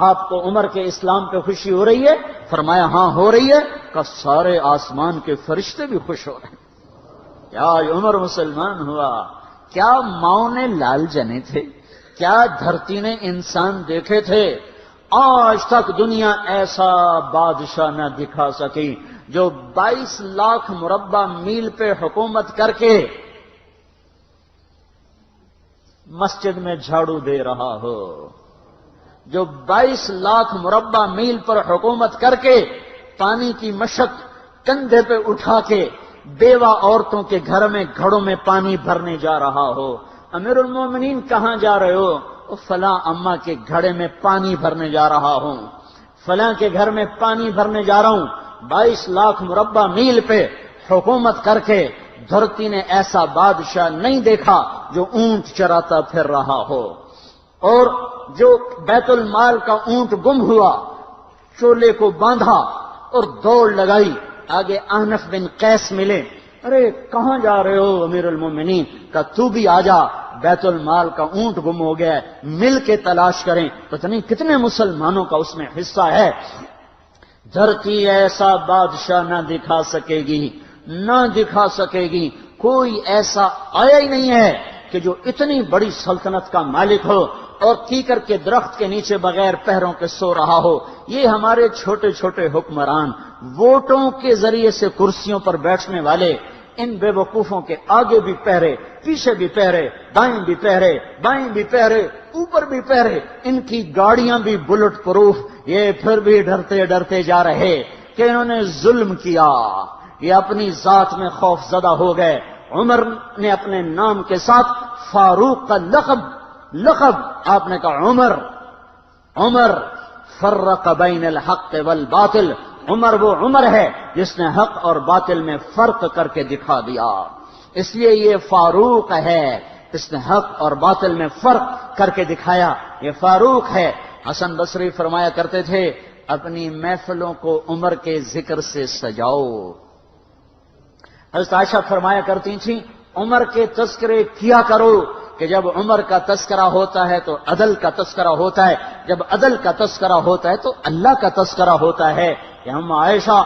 آپ کو عمر کے اسلام پہ خوشی ہو رہی ہے؟ فرمایا ہاں ہو رہی ہے، کہ سارے آسمان کے فرشتے بھی خوش ہو رہے ہیں، کیا عمر مسلمان ہوا، کیا ماؤں نے لال جنے تھے، کیا دھرتی نے انسان دیکھے تھے، آج تک دنیا ایسا بادشاہ نہ دکھا سکی جو 22 لاکھ مربع میل پہ حکومت کر کے مسجد میں جھاڑو دے رہا ہو، جو 22 لاکھ مربع میل پر حکومت کر کے پانی کی مشق کندھے پہ اٹھا کے بیوہ عورتوں کے گھر میں گھڑوں میں پانی بھرنے جا رہا ہو۔ امیر المومنین کہاں جا رہے ہو؟ فلاں اماں کے گھڑے میں پانی بھرنے جا رہا ہوں۔ فلاں کے گھر میں پانی بھرنے جا رہا ہوں، 22 لاکھ مربع میل پہ حکومت کر کے دھرتی نے ایسا بادشاہ نہیں دیکھا جو اونٹ چراتا پھر رہا ہو۔ اور جو بیت المال کا اونٹ گم ہوا، چولے کو باندھا اور دوڑ لگائی، آگے احنف بن قیس ملے، ارے کہاں جا رہے ہو امیر المومنین؟ کہ تو بھی آ جا، بیت المال کا اونٹ گم ہو گیا ہے، مل کے تلاش کریں۔ پتہ نہیں کتنے مسلمانوں کا اس میں حصہ ہے۔ دھرتی ایسا بادشاہ نہ دکھا سکے گی، نہ دکھا سکے گی، کوئی ایسا آیا ہی نہیں ہے کہ جو اتنی بڑی سلطنت کا مالک ہو اور کیکر کے درخت کے نیچے بغیر پہروں کے سو رہا ہو۔ یہ ہمارے چھوٹے چھوٹے حکمران، ووٹوں کے ذریعے سے کرسیوں پر بیٹھنے والے، ان بے وقوفوں کے آگے بھی پہرے، پیچھے بھی پہرے، دائیں بھی پہرے، بائیں بھی پہرے، اوپر بھی پہرے، ان کی گاڑیاں بھی بلٹ پروف، یہ پھر بھی ڈرتے ڈرتے جا رہے کہ انہوں نے ظلم کیا، یہ اپنی ذات میں خوف زدہ ہو گئے۔ عمر نے اپنے نام کے ساتھ فاروق کا لقب آپ نے کہا عمر فرق بین الحق والباطل، عمر وہ عمر ہے جس نے حق اور باطل میں فرق کر کے دکھا دیا، اس لیے یہ فاروق ہے، اس نے حق اور باطل میں فرق کر کے دکھایا، یہ فاروق ہے۔ حسن بصری فرمایا کرتے تھے اپنی محفلوں کو عمر کے ذکر سے سجاؤ۔ حضرت عائشہ فرمایا کرتی تھیں عمر کے تذکرے کیا کرو کہ جب عمر کا تذکرہ ہوتا ہے تو عدل کا تذکرہ ہوتا ہے، جب عدل کا تذکرہ ہوتا ہے تو اللہ کا تذکرہ ہوتا ہے۔ کہ ہم عائشہ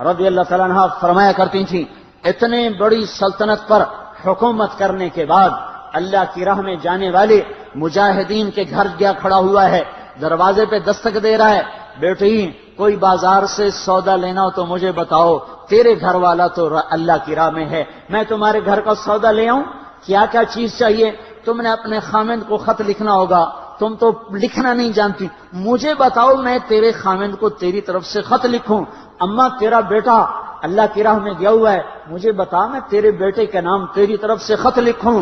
رضی اللہ تعالیٰ عنہ فرمایا کرتی تھیں اتنے بڑی سلطنت پر حکومت کرنے کے بعد اللہ کی راہ میں جانے والے مجاہدین کے گھر گیا کھڑا ہوا ہے، دروازے پہ دستک دے رہا ہے، بیٹی کوئی بازار سے سودا لینا ہو تو مجھے بتاؤ، تیرے گھر والا تو اللہ کی راہ میں ہے، میں تمہارے گھر کا سودا لے آؤں، کیا کیا چیز چاہیے؟ تم نے اپنے خامند کو خط لکھنا ہوگا، تم تو لکھنا نہیں جانتی، مجھے بتاؤ میں تیرے خامند کو تیری طرف سے خط لکھوں۔ اما تیرا بیٹا اللہ کی راہ میں گیا ہوا ہے، مجھے بتا میں تیرے بیٹے کے نام تیری طرف سے خط لکھوں۔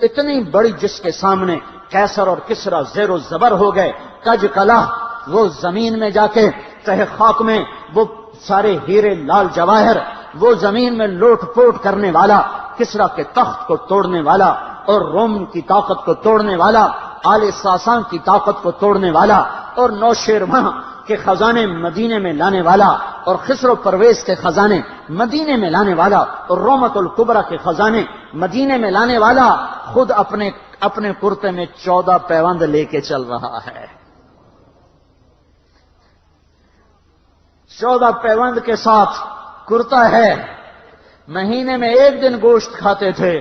اتنی بڑی جس کے سامنے قیصر اور کسریٰ زیر و زبر ہو گئے، کج کلا، وہ زمین میں جا کے تہ خاک میں وہ سارے ہیرے لال جواہر، وہ زمین میں لوٹ پوٹ کرنے والا، کسریٰ کے تخت کو توڑنے والا اور روم کی طاقت کو توڑنے والا، آل ساسان کی طاقت کو توڑنے والا اور نوشیروان کے خزانے مدینے میں لانے والا اور خسرو پرویز کے خزانے مدینے میں لانے والا اور رومت الکبرى کے خزانے مدینے میں لانے والا خود اپنے کرتے میں 14 پیوند لے کے چل رہا ہے۔ 14 پیوند کے ساتھ کرتا ہے، مہینے میں 1 دن گوشت کھاتے تھے،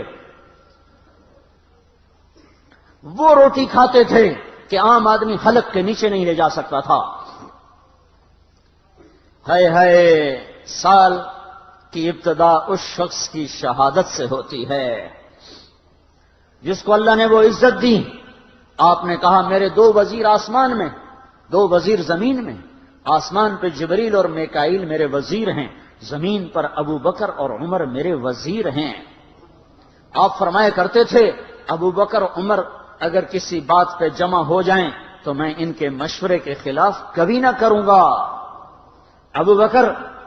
وہ روٹی کھاتے تھے کہ عام آدمی حلق کے نیچے نہیں لے جا سکتا تھا۔ ہائے سال کی ابتدا اس شخص کی شہادت سے ہوتی ہے جس کو اللہ نے وہ عزت دی۔ آپ نے کہا میرے 2 وزیر آسمان میں، 2 وزیر زمین میں، آسمان پہ جبریل اور میکائیل میرے وزیر ہیں، زمین پر ابو بکر اور عمر میرے وزیر ہیں۔ آپ فرمایا کرتے تھے ابو بکر اور عمر اگر کسی بات پہ جمع ہو جائیں تو میں ان کے مشورے کے خلاف کبھی نہ کروں گا۔ ابو بکر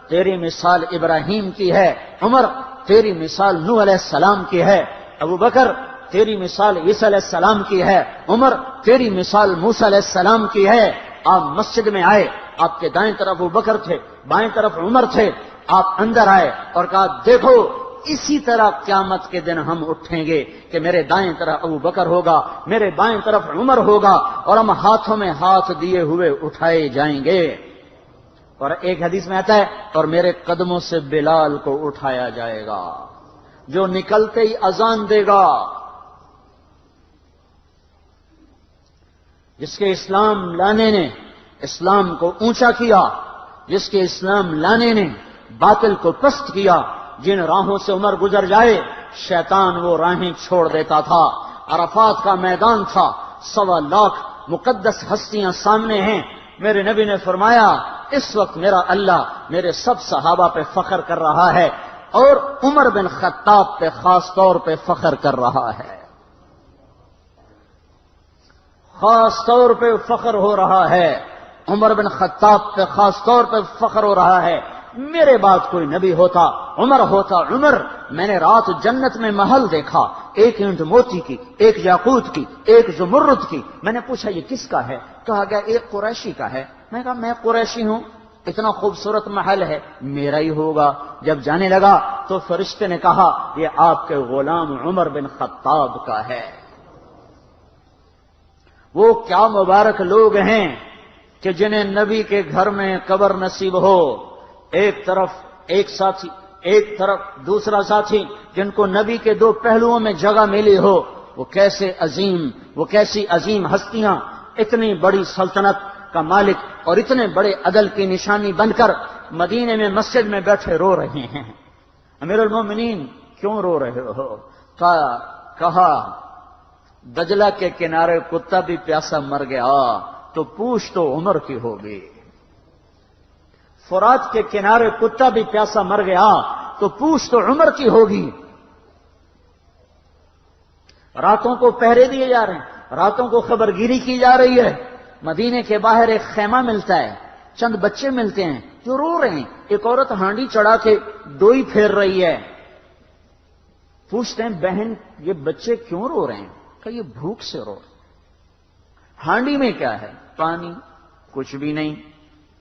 تیری مثال ابراہیم کی ہے، عمر تیری مثال نوح علیہ السلام کی ہے، ابو بکر تیری مثال عیسیٰ علیہ السلام کی ہے، عمر تیری مثال موسیٰ علیہ السلام کی ہے۔ آپ مسجد میں آئے، آپ کے دائیں طرف ابو بکر تھے، بائیں طرف عمر تھے، آپ اندر آئے اور کہا دیکھو اسی طرح قیامت کے دن ہم اٹھیں گے کہ میرے دائیں طرف ابو بکر ہوگا، میرے بائیں طرف عمر ہوگا اور ہم ہاتھوں میں ہاتھ دیے ہوئے اٹھائے جائیں گے۔ اور ایک حدیث میں آتا ہے اور میرے قدموں سے بلال کو اٹھایا جائے گا جو نکلتے ہی اذان دے گا۔ جس کے اسلام لانے نے اسلام کو اونچا کیا، جس کے اسلام لانے نے باطل کو پست کیا، جن راہوں سے عمر گزر جائے شیطان وہ راہیں چھوڑ دیتا تھا۔ عرفات کا میدان تھا، 1.25 لاکھ مقدس ہستیاں سامنے ہیں، میرے نبی نے فرمایا اس وقت میرا اللہ میرے سب صحابہ پہ فخر کر رہا ہے اور عمر بن خطاب پہ خاص طور پہ فخر کر رہا ہے، خاص طور پہ فخر ہو رہا ہے۔ عمر بن خطاب پہ خاص طور پہ فخر ہو رہا ہے، میرے بعد کوئی نبی ہوتا عمر ہوتا۔ عمر، میں نے رات جنت میں محل دیکھا، ایک اینٹ موتی کی، ایک یاقوت کی، ایک زمرد کی۔ میں نے پوچھا یہ کس کا ہے؟ کہا گیا ایک قریشی کا ہے۔ میں کہا میں قریشی ہوں، اتنا خوبصورت محل ہے، میرا ہی ہوگا۔ جب جانے لگا تو فرشتے نے کہا یہ آپ کے غلام عمر بن خطاب کا ہے۔ وہ کیا مبارک لوگ ہیں کہ جنہیں نبی کے گھر میں قبر نصیب ہو، ایک طرف ایک ساتھی، ایک طرف دوسرا ساتھی، جن کو نبی کے دو پہلوؤں میں جگہ ملی ہو۔ وہ کیسی عظیم ہستیاں اتنی بڑی سلطنت کا مالک اور اتنے بڑے عدل کی نشانی بن کر مدینے میں مسجد میں بیٹھے رو رہے ہیں۔ امیر المومنین کیوں رو رہے ہو؟ کہا دجلہ کے کنارے کتا بھی پیاسا مر گیا تو پوچھ تو عمر کی ہوگی، فرات کے کنارے کتا بھی پیاسا مر گیا تو پوچھ تو عمر کی ہوگی۔ راتوں کو پہرے دیے جا رہے ہیں، راتوں کو خبرگیری کی جا رہی ہے۔ مدینے کے باہر ایک خیمہ ملتا ہے، چند بچے ملتے ہیں جو رو رہے ہیں۔ ایک عورت ہانڈی چڑھا کے ڈوئی پھیر رہی ہے۔ پوچھتے ہیں بہن یہ بچے کیوں رو رہے ہیں؟ کہ یہ بھوک سے رو رہے ہیں۔ ہانڈی میں کیا ہے؟ پانی، کچھ بھی نہیں۔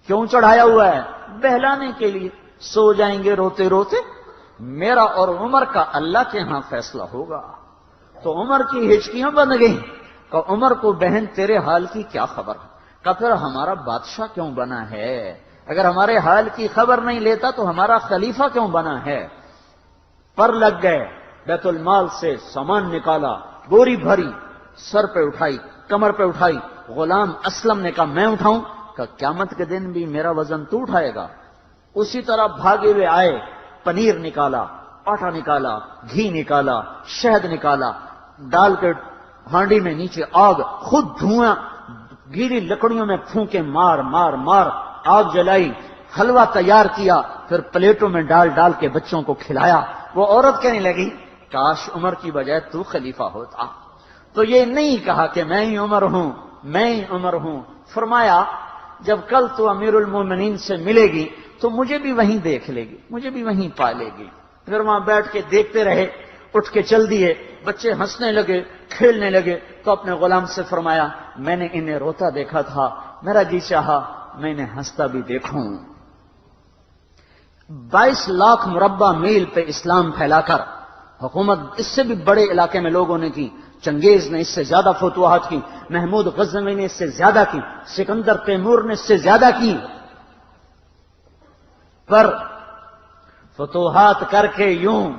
کیوں چڑھایا ہوا ہے؟ بہلانے کے لیے، سو جائیں گے روتے روتے۔ میرا اور عمر کا اللہ کے ہاں فیصلہ ہوگا۔ تو عمر کی ہچکیاں بن گئیں کہ عمر کو بہن تیرے حال کی کیا خبر؟ کہ پھر ہمارا بادشاہ کیوں بنا ہے؟ اگر ہمارے حال کی خبر نہیں لیتا تو ہمارا خلیفہ کیوں بنا ہے؟ پر لگ گئے، بیت المال سے سامان نکالا، بوری بھری، سر پہ اٹھائی، کمر پہ اٹھائی۔ غلام اسلم نے کہا میں اٹھاؤں؟ کہ قیامت کے دن بھی میرا وزن تو اٹھائے گا۔ اسی طرح بھاگے ہوئے آئے، پنیر نکالا، آٹا نکالا، گھی نکالا، شہد نکالا، ڈال کے ہانڈی میں نیچے آگ، خود دھواں گیلی لکڑیوں میں پھونکے مار مار مار آگ جلائی، حلوہ تیار کیا، پھر پلیٹوں میں ڈال ڈال کے بچوں کو کھلایا۔ وہ عورت کہنے لگی کاش عمر کی بجائے تو خلیفہ ہوتا۔ تو یہ نہیں کہا کہ میں ہی عمر ہوں، میں ہی عمر ہوں۔ فرمایا جب کل تو امیر المومنین سے ملے گی تو مجھے بھی وہیں دیکھ لے گی، مجھے بھی وہیں پا لے گی۔ پھر وہاں بیٹھ کے دیکھتے رہے، اٹھ کے چل دیے۔ بچے ہنسنے لگے، کھیلنے لگے، تو اپنے غلام سے فرمایا میں نے انہیں روتا دیکھا تھا، میرا جی چاہا میں انہیں ہنستا بھی دیکھوں۔ 22 لاکھ مربع میل پہ اسلام پھیلا کر حکومت اس سے بھی بڑے علاقے میں لوگوں نے کی۔ چنگیز نے اس سے زیادہ فتوحات کی، محمود غزنوی نے اس سے زیادہ کی، سکندر تیمور نے اس سے زیادہ کی۔ پر فتوحات کر کے یوں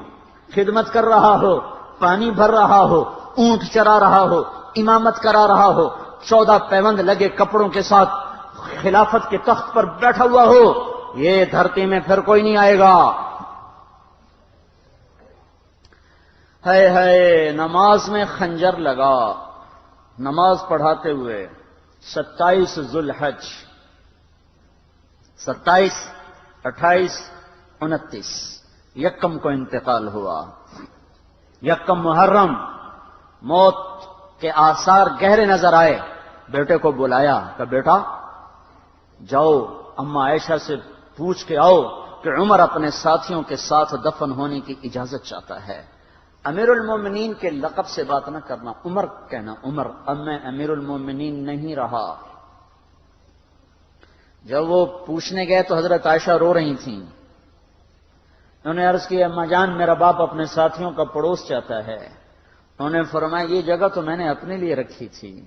خدمت کر رہا ہو، پانی بھر رہا ہو، اونٹ چرا رہا ہو، امامت کرا رہا ہو، 14 پیوند لگے کپڑوں کے ساتھ خلافت کے تخت پر بیٹھا ہوا ہو، یہ دھرتی میں پھر کوئی نہیں آئے گا۔ ہے نماز میں خنجر لگا، نماز پڑھاتے ہوئے 27 ذوالحج، 27، 28، 29 یکم کو انتقال ہوا۔ یکم محرم موت کے آثار گہرے نظر آئے۔ بیٹے کو بلایا کہ بیٹا جاؤ اما عائشہ سے پوچھ کے آؤ کہ عمر اپنے ساتھیوں کے ساتھ دفن ہونے کی اجازت چاہتا ہے۔ امیر المومنین کے لقب سے بات نہ کرنا، عمر کہنا، عمر، اب میں امیر المومنین نہیں رہا۔ جب وہ پوچھنے گئے تو حضرت عائشہ رو رہی تھیں۔ انہوں نے عرض کی اما جان میرا باپ اپنے ساتھیوں کا پڑوس چاہتا ہے۔ انہوں نے فرمایا یہ جگہ تو میں نے اپنے لیے رکھی تھی،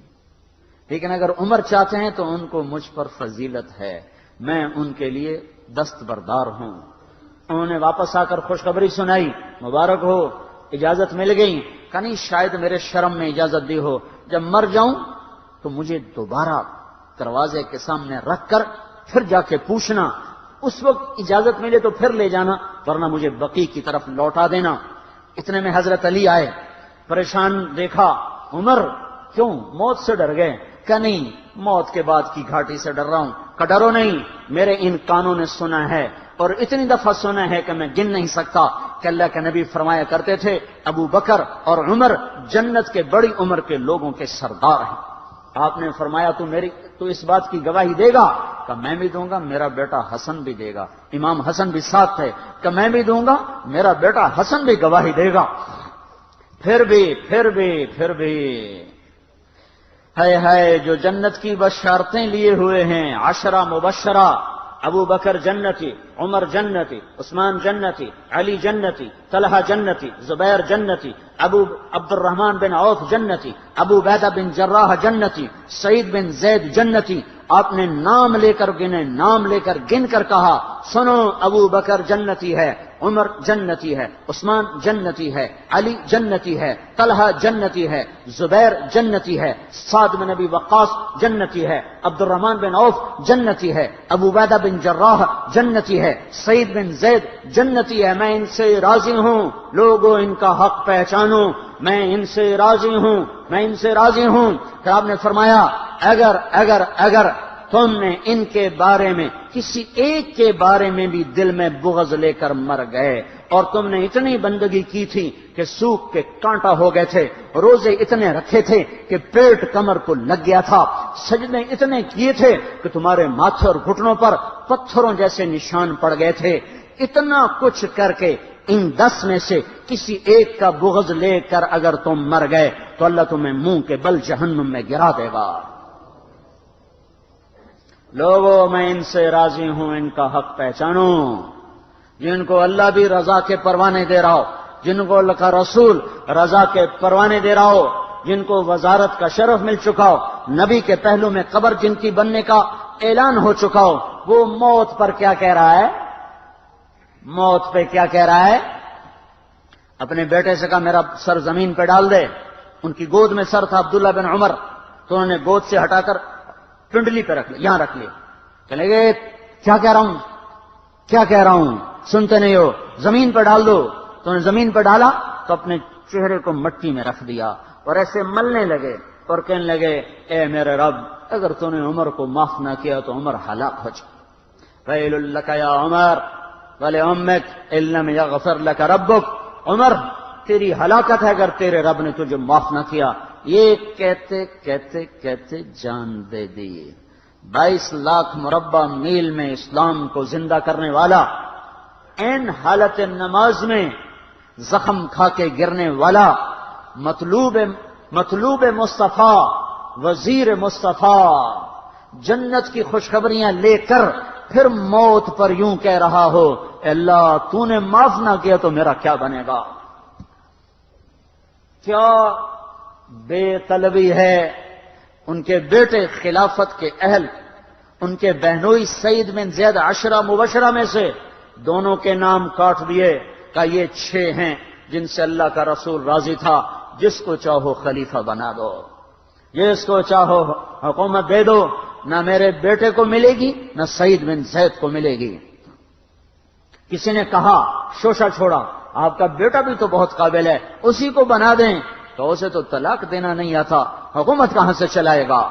لیکن اگر عمر چاہتے ہیں تو ان کو مجھ پر فضیلت ہے، میں ان کے لیے دستبردار ہوں۔ انہوں نے واپس آ کر خوشخبری سنائی، مبارک ہو اجازت مل گئی۔ کہ نہیں شاید میرے شرم میں اجازت دی ہو، جب مر جاؤں تو مجھے دوبارہ دروازے کے سامنے رکھ کر پھر جا کے پوچھنا، اس وقت اجازت ملے تو پھر لے جانا، ورنہ مجھے بقیع کی طرف لوٹا دینا۔ اتنے میں حضرت علی آئے، پریشان دیکھا، عمر کیوں موت سے ڈر گئے؟ کہ نہیں موت کے بعد کی گھاٹی سے ڈر رہا ہوں۔ کہ ڈرو نہیں، میرے ان کانوں نے سنا ہے اور اتنی دفعہ سنا ہے کہ میں گن نہیں سکتا کہ اللہ کے نبی فرمایا کرتے تھے ابو بکر اور عمر جنت کے بڑی عمر کے لوگوں کے سردار ہیں۔ آپ نے فرمایا تو اس بات کی گواہی دے گا؟ کہ میں بھی دوں گا، میرا بیٹا حسن بھی دے گا۔ امام حسن بھی ساتھ تھے کہ میں بھی دوں گا، میرا بیٹا حسن بھی گواہی دے گا۔ پھر بھی ہے جو جنت کی بشارتیں لیے ہوئے ہیں، 10 مبشرہ، ابو بکر جنتی، عمر جنتی، عثمان جنتی، علی جنتی، طلحہ جنتی، زبیر جنتی، ابو عبد الرحمن بن عوف جنتی، ابو عبیدہ بن جراح جنتی، سعید بن زید جنتی۔ آپ نے نام لے کر گن کر کہا، سنو ابو بکر جنتی ہے، عمر جنتی ہے، عثمان جنتی ہے، علی جنتی ہے، طلحہ جنتی ہے، زبیر جنتی ہے، سعد بن ابی وقاص جنتی ہے، عبد الرحمن بن عوف جنتی ہے، ابو عبیدہ بن جراح جنتی ہے، سعید بن زید جنتی ہے۔ میں ان سے راضی ہوں، لوگوں ان کا حق پہچانو، میں ان سے راضی ہوں۔ پھر آپ نے فرمایا، اگر تم نے ان کے بارے میں کسی ایک کے بارے میں بھی دل میں بغض لے کر مر گئے، اور تم نے اتنی بندگی کی تھی کہ سوکھ کے کانٹا ہو گئے تھے، روزے اتنے رکھے تھے کہ پیٹ کمر کو لگ گیا تھا، سجدے اتنے کیے تھے کہ تمہارے ماتھے اور گھٹنوں پر پتھروں جیسے نشان پڑ گئے تھے، اتنا کچھ کر کے ان 10 میں سے کسی ایک کا بغض لے کر اگر تم مر گئے تو اللہ تمہیں منہ کے بل جہنم میں گرا دے گا۔ لوگوں میں ان سے راضی ہوں، ان کا حق پہچانو۔ جن کو اللہ بھی رضا کے پروانے دے رہا ہو، جن کو اللہ کا رسول رضا کے پروانے دے رہا ہو، جن کو وزارت کا شرف مل چکا ہو، نبی کے پہلو میں قبر جن کی بننے کا اعلان ہو چکا ہو، وہ موت پر کیا کہہ رہا ہے؟ موت پہ کیا کہہ رہا ہے؟ اپنے بیٹے سے کہا میرا سر زمین پہ ڈال دے۔ ان کی گود میں سر تھا عبداللہ بن عمر، تو انہوں نے گود سے ہٹا کر پنڈلی پہ رکھ لیا، یہاں رکھ لیا۔ کہنے لگے کیا کہہ رہا ہوں سنتے نہیں ہو، زمین پہ ڈال دو۔ تو انہوں نے زمین پہ ڈالا تو اپنے چہرے کو مٹی میں رکھ دیا اور ایسے ملنے لگے اور کہنے لگے، اے میرے رب، اگر تو نے عمر کو معاف نہ کیا تو عمر ہلاک ہو جائے۔ ویل لک یا عمر ولامک ان لم یغفر لک ربک، عمر تیری ہلاکت ہے اگر تیرے رب نے تجھے معاف نہ کیا۔ یہ کہتے جان دے دی۔ 22 لاکھ مربع میل میں اسلام کو زندہ کرنے والا، این حالت نماز میں زخم کھا کے گرنے والا، مطلوب مصطفیٰ، وزیر مصطفیٰ، جنت کی خوشخبریاں لے کر پھر موت پر یوں کہہ رہا ہو، اے اللہ تو نے معاف نہ کیا تو میرا کیا بنے گا؟ کیا بے طلبی ہے۔ ان کے بیٹے خلافت کے اہل، ان کے بہنوئی سعید بن زید 10 مبشرہ میں سے دونوں کے نام کاٹ دیے کہ یہ 6 ہیں جن سے اللہ کا رسول راضی تھا، جس کو چاہو خلیفہ بنا دو، جس کو چاہو حکومت دے دو، نہ میرے بیٹے کو ملے گی نہ سعید بن زید کو ملے گی۔ کسی نے کہا شوشہ چھوڑا، آپ کا بیٹا بھی تو بہت قابل ہے، اسی کو بنا دیں۔ تو اسے تو طلاق دینا نہیں آتا، حکومت کہاں سے چلائے گا؟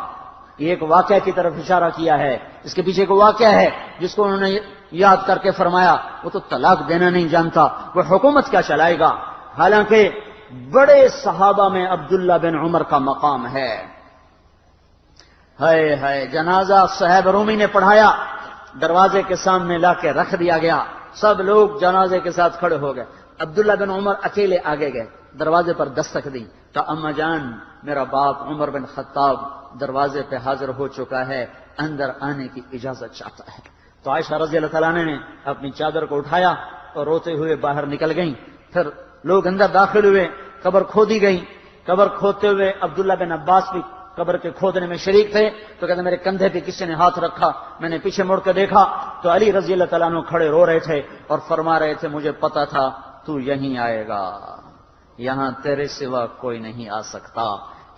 یہ ایک واقعہ کی طرف اشارہ کیا ہے، اس کے پیچھے کو واقعہ ہے جس کو انہوں نے یاد کر کے فرمایا وہ تو طلاق دینا نہیں جانتا، وہ حکومت کیا چلائے گا؟ حالانکہ بڑے صحابہ میں عبداللہ بن عمر کا مقام ہے۔ ہے جنازہ صہیب رومی نے پڑھایا، دروازے کے سامنے لا کے رکھ دیا گیا، سب لوگ جنازے کے ساتھ کھڑے ہو گئے، عبداللہ بن عمر اکیلے آگے گئے، دروازے پر دستک دی کہ اما جان میرا باپ عمر بن خطاب دروازے پہ حاضر ہو چکا ہے، اندر آنے کی اجازت چاہتا ہے۔ تو عائشہ رضی اللہ تعالیٰ نے اپنی چادر کو اٹھایا اور روتے ہوئے باہر نکل گئیں۔ پھر لوگ اندر داخل ہوئے، قبر کھودی گئی، قبر کھودتے ہوئے عبداللہ بن عباس بھی قبر کے کھودنے میں شریک تھے۔ تو کہتے میرے کندھے پہ کسی نے ہاتھ رکھا، میں نے پیچھے مڑ کے دیکھا تو علی رضی اللہ تعالیٰ عنہ کھڑے رو رہے تھے اور فرما رہے تھے مجھے پتا تھا تو یہیں آئے گا، یہاں تیرے سوا کوئی نہیں آ سکتا۔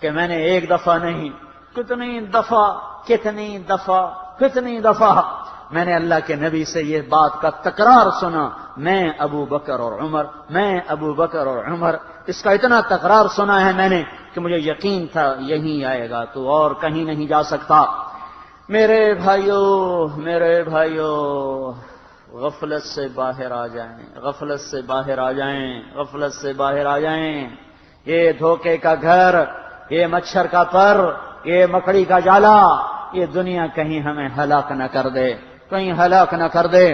کہ میں نے ایک دفعہ نہیں، کتنی دفعہ میں نے اللہ کے نبی سے یہ بات کا تکرار سنا، میں ابو بکر اور عمر، اس کا اتنا تکرار سنا ہے میں نے کہ مجھے یقین تھا یہیں آئے گا، تو اور کہیں نہیں جا سکتا۔ میرے بھائیو غفلت سے باہر آ جائیں، یہ دھوکے کا گھر، یہ مچھر کا پر، یہ مکڑی کا جالا، یہ دنیا کہیں ہمیں ہلاک نہ کر دے، کہیں ہلاک نہ کر دے۔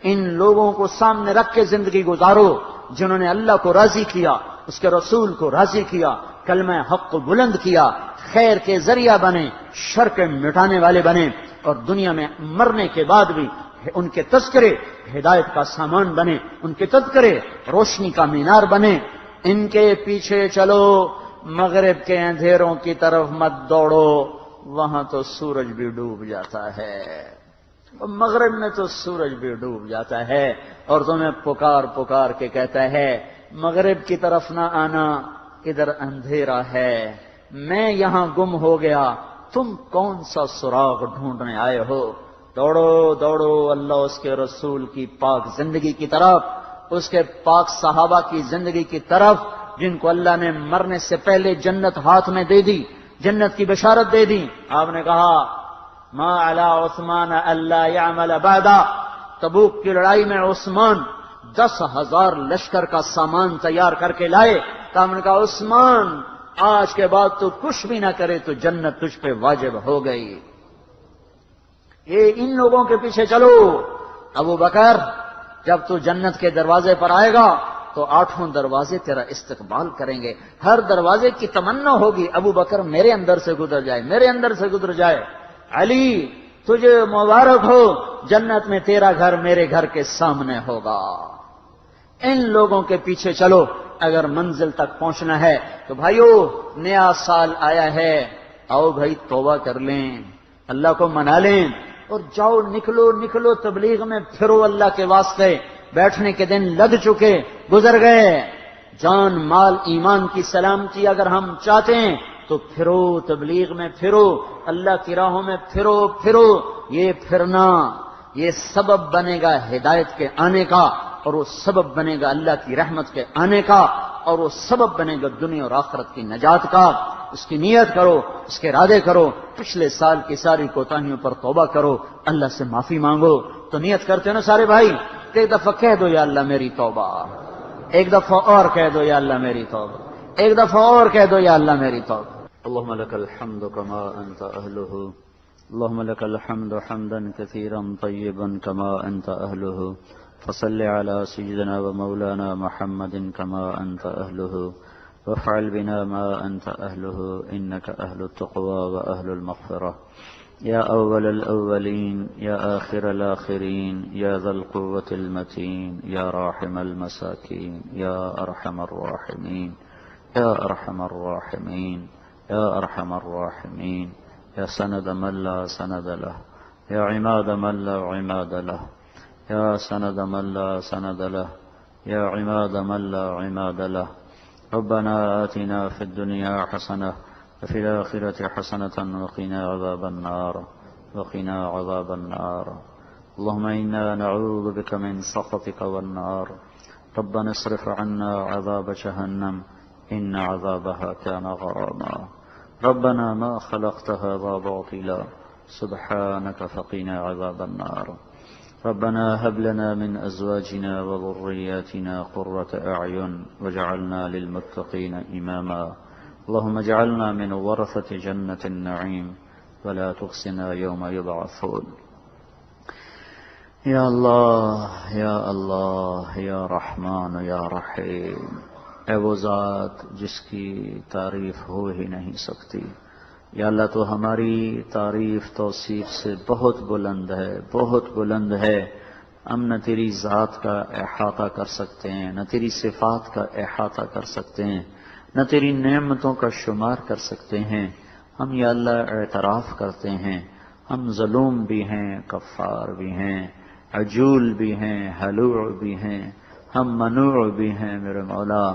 ان لوگوں کو سامنے رکھ کے زندگی گزارو جنہوں نے اللہ کو راضی کیا، اس کے رسول کو راضی کیا، کلمہ حق کو بلند کیا، خیر کے ذریعہ بنے، شر کے مٹانے والے بنے، اور دنیا میں مرنے کے بعد بھی ان کے تذکرے ہدایت کا سامان بنے، ان کے تذکرے روشنی کا مینار بنے۔ ان کے پیچھے چلو، مغرب کے اندھیروں کی طرف مت دوڑو، وہاں تو سورج بھی ڈوب جاتا ہے، مغرب میں تو سورج بھی ڈوب جاتا ہے، اور تمہیں پکار پکار کے کہتا ہے مغرب کی طرف نہ آنا، ادھر اندھیرا ہے، میں یہاں گم ہو گیا، تم کون سا سراغ ڈھونڈنے آئے ہو؟ دوڑو دوڑو اللہ اس کے رسول کی پاک زندگی کی طرف، اس کے پاک صحابہ کی زندگی کی طرف، جن کو اللہ نے مرنے سے پہلے جنت ہاتھ میں دے دی، جنت کی بشارت دے دی۔ آپ نے کہا ما علی عثمان الا یعمل بعدا، تبوک کی لڑائی میں عثمان 10,000 لشکر کا سامان تیار کر کے لائے، تو ہم نے کہا عثمان آج کے بعد تو کچھ بھی نہ کرے تو جنت تجھ پہ واجب ہو گئی۔ یہ ان لوگوں کے پیچھے چلو۔ ابو بکر جب تو جنت کے دروازے پر آئے گا تو 8 دروازے تیرا استقبال کریں گے، ہر دروازے کی تمنا ہوگی ابو بکر میرے اندر سے گزر جائے، میرے اندر سے گزر جائے۔ علی تجھے مبارک ہو، جنت میں تیرا گھر میرے گھر کے سامنے ہوگا۔ ان لوگوں کے پیچھے چلو اگر منزل تک پہنچنا ہے۔ تو بھائیو نیا سال آیا ہے، آؤ بھائی توبہ کر لیں، اللہ کو منا لیں، اور جاؤ نکلو نکلو تبلیغ میں پھرو اللہ کے واسطے۔ بیٹھنے کے دن لگ چکے، گزر گئے، جان مال ایمان کی سلامتی اگر ہم چاہتے ہیں تو پھرو تبلیغ میں، پھرو اللہ کی راہوں میں، پھرو پھرو۔ یہ پھرنا یہ سبب بنے گا ہدایت کے آنے کا، اور وہ سبب بنے گا اللہ کی رحمت کے آنے کا، اور وہ سبب بنے گا دنیا اور آخرت کی نجات کا۔ اس کی نیت کرو، اس کے ارادے کرو، پچھلے سال کی ساری کوتاہیوں پر توبہ کرو، اللہ سے معافی مانگو۔ تو نیت کرتے ہیں نا سارے بھائی؟ ایک دفعہ کہہ دو یا اللہ میری توبہ، ایک دفعہ اور کہہ دو یا اللہ میری توبہ، ایک دفعہ اور کہہ دو یا اللہ میری توبہ۔ اللهم لك الحمد كما أنت أهله، اللهم لك الحمد حمدا كثيرا طيبا كما أنت أهله، فصل على سيدنا ومولانا محمد كما أنت أهله، وافعل بنا ما أنت أهله، إنك أهل التقوى وأهل المغفرة، يا أول الأولين يا آخر الآخرين يا ذا القوة المتين يا راحم المساكين يا أرحم الراحمين يا أرحم الراحمين يا أرحم الراحمين، يا سند من لا سند له، يا عماد من لا عماد له، يا سند من لا سند له، يا عماد من لا عماد له۔ ربنا آتنا في الدنيا حسنة وفي الآخرة حسنة وقنا عذاب النار، وقنا عذاب النار۔ اللهم إنا نعوذ بك من سخطك والنار، ربنا اصرف عنا عذاب جهنم إن عذابها كان غراما، ربنا ما خلقت هذا باطلا سبحانك فقنا عذاب النار، ربنا هب لنا من أزواجنا وذرياتنا قرة أعين واجعلنا للمتقين إماما، اللهم اجعلنا من ورثة جنة النعيم ولا تخزنا يوم يبعثون۔ یا اللہ یا اللہ یا رحمان یا رحیم، اے وہ ذات جس کی تعریف ہو ہی نہیں سکتی، یا اللہ تو ہماری تعریف توصیف سے بہت بلند ہے، بہت بلند ہے۔ ہم نہ تیری ذات کا احاطہ کر سکتے ہیں، نہ تیری صفات کا احاطہ کر سکتے ہیں، نہ تیری نعمتوں کا شمار کر سکتے ہیں۔ ہم یا اللہ اعتراف کرتے ہیں ہم ظلوم بھی ہیں، کفار بھی ہیں، عجول بھی ہیں، حلوع بھی ہیں، ہم منوع بھی ہیں میرے مولا۔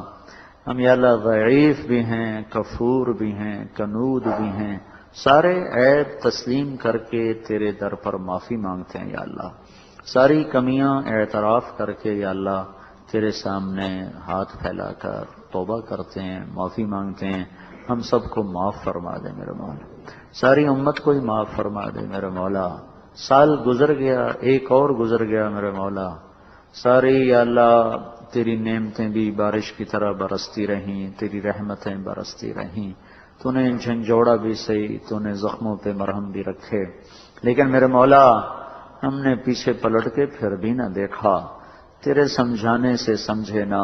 ہم یا اللہ ضعیف بھی ہیں، کفور بھی ہیں، کنود بھی ہیں، سارے عیب تسلیم کر کے تیرے در پر معافی مانگتے ہیں یا اللہ، ساری کمیاں اعتراف کر کے یا اللہ تیرے سامنے ہاتھ پھیلا کر توبہ کرتے ہیں، معافی مانگتے ہیں۔ ہم سب کو معاف فرما دے میرے مولا، ساری امت کو ہی معاف فرما دے میرے مولا۔ سال گزر گیا، ایک اور گزر گیا میرے مولا، ساری یا اللہ تیری نعمتیں بھی بارش کی طرح برستی رہیں، تیری رحمتیں برستی رہیں، تو نے جھنجھوڑا بھی صحیح، تو نے زخموں پہ مرہم بھی رکھے، لیکن میرے مولا ہم نے پیچھے پلٹ کے پھر بھی نہ دیکھا، تیرے سمجھانے سے سمجھے نہ،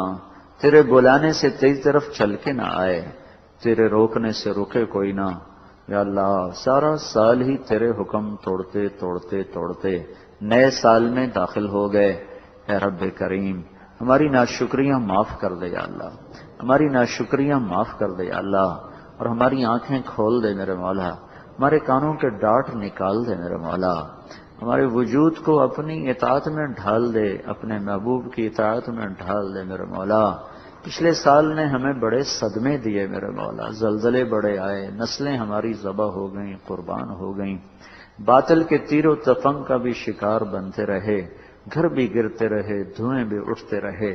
تیرے بلانے سے تیری طرف چل کے نہ آئے، تیرے روکنے سے رکے کوئی نہ۔ یا اللہ سارا سال ہی تیرے حکم توڑتے توڑتے توڑتے نئے سال میں داخل ہو گئے۔ اے رب کریم ہماری ناشکریاں معاف کر دے یا اللہ، ہماری ناشکریاں معاف کر دے یا اللہ، اور ہماری آنکھیں کھول دے میرے مولا، ہمارے کانوں کے ڈاٹ نکال دے میرے مولا، ہمارے وجود کو اپنی اطاعت میں ڈھال دے، اپنے محبوب کی اطاعت میں ڈھال دے میرے مولا۔ پچھلے سال نے ہمیں بڑے صدمے دیے میرے مولا، زلزلے بڑے آئے، نسلیں ہماری ذبح ہو گئیں، قربان ہو گئیں، باطل کے تیر و تفنگ کا بھی شکار بنتے رہے، گھر بھی گرتے رہے، دھوئیں بھی اٹھتے رہے،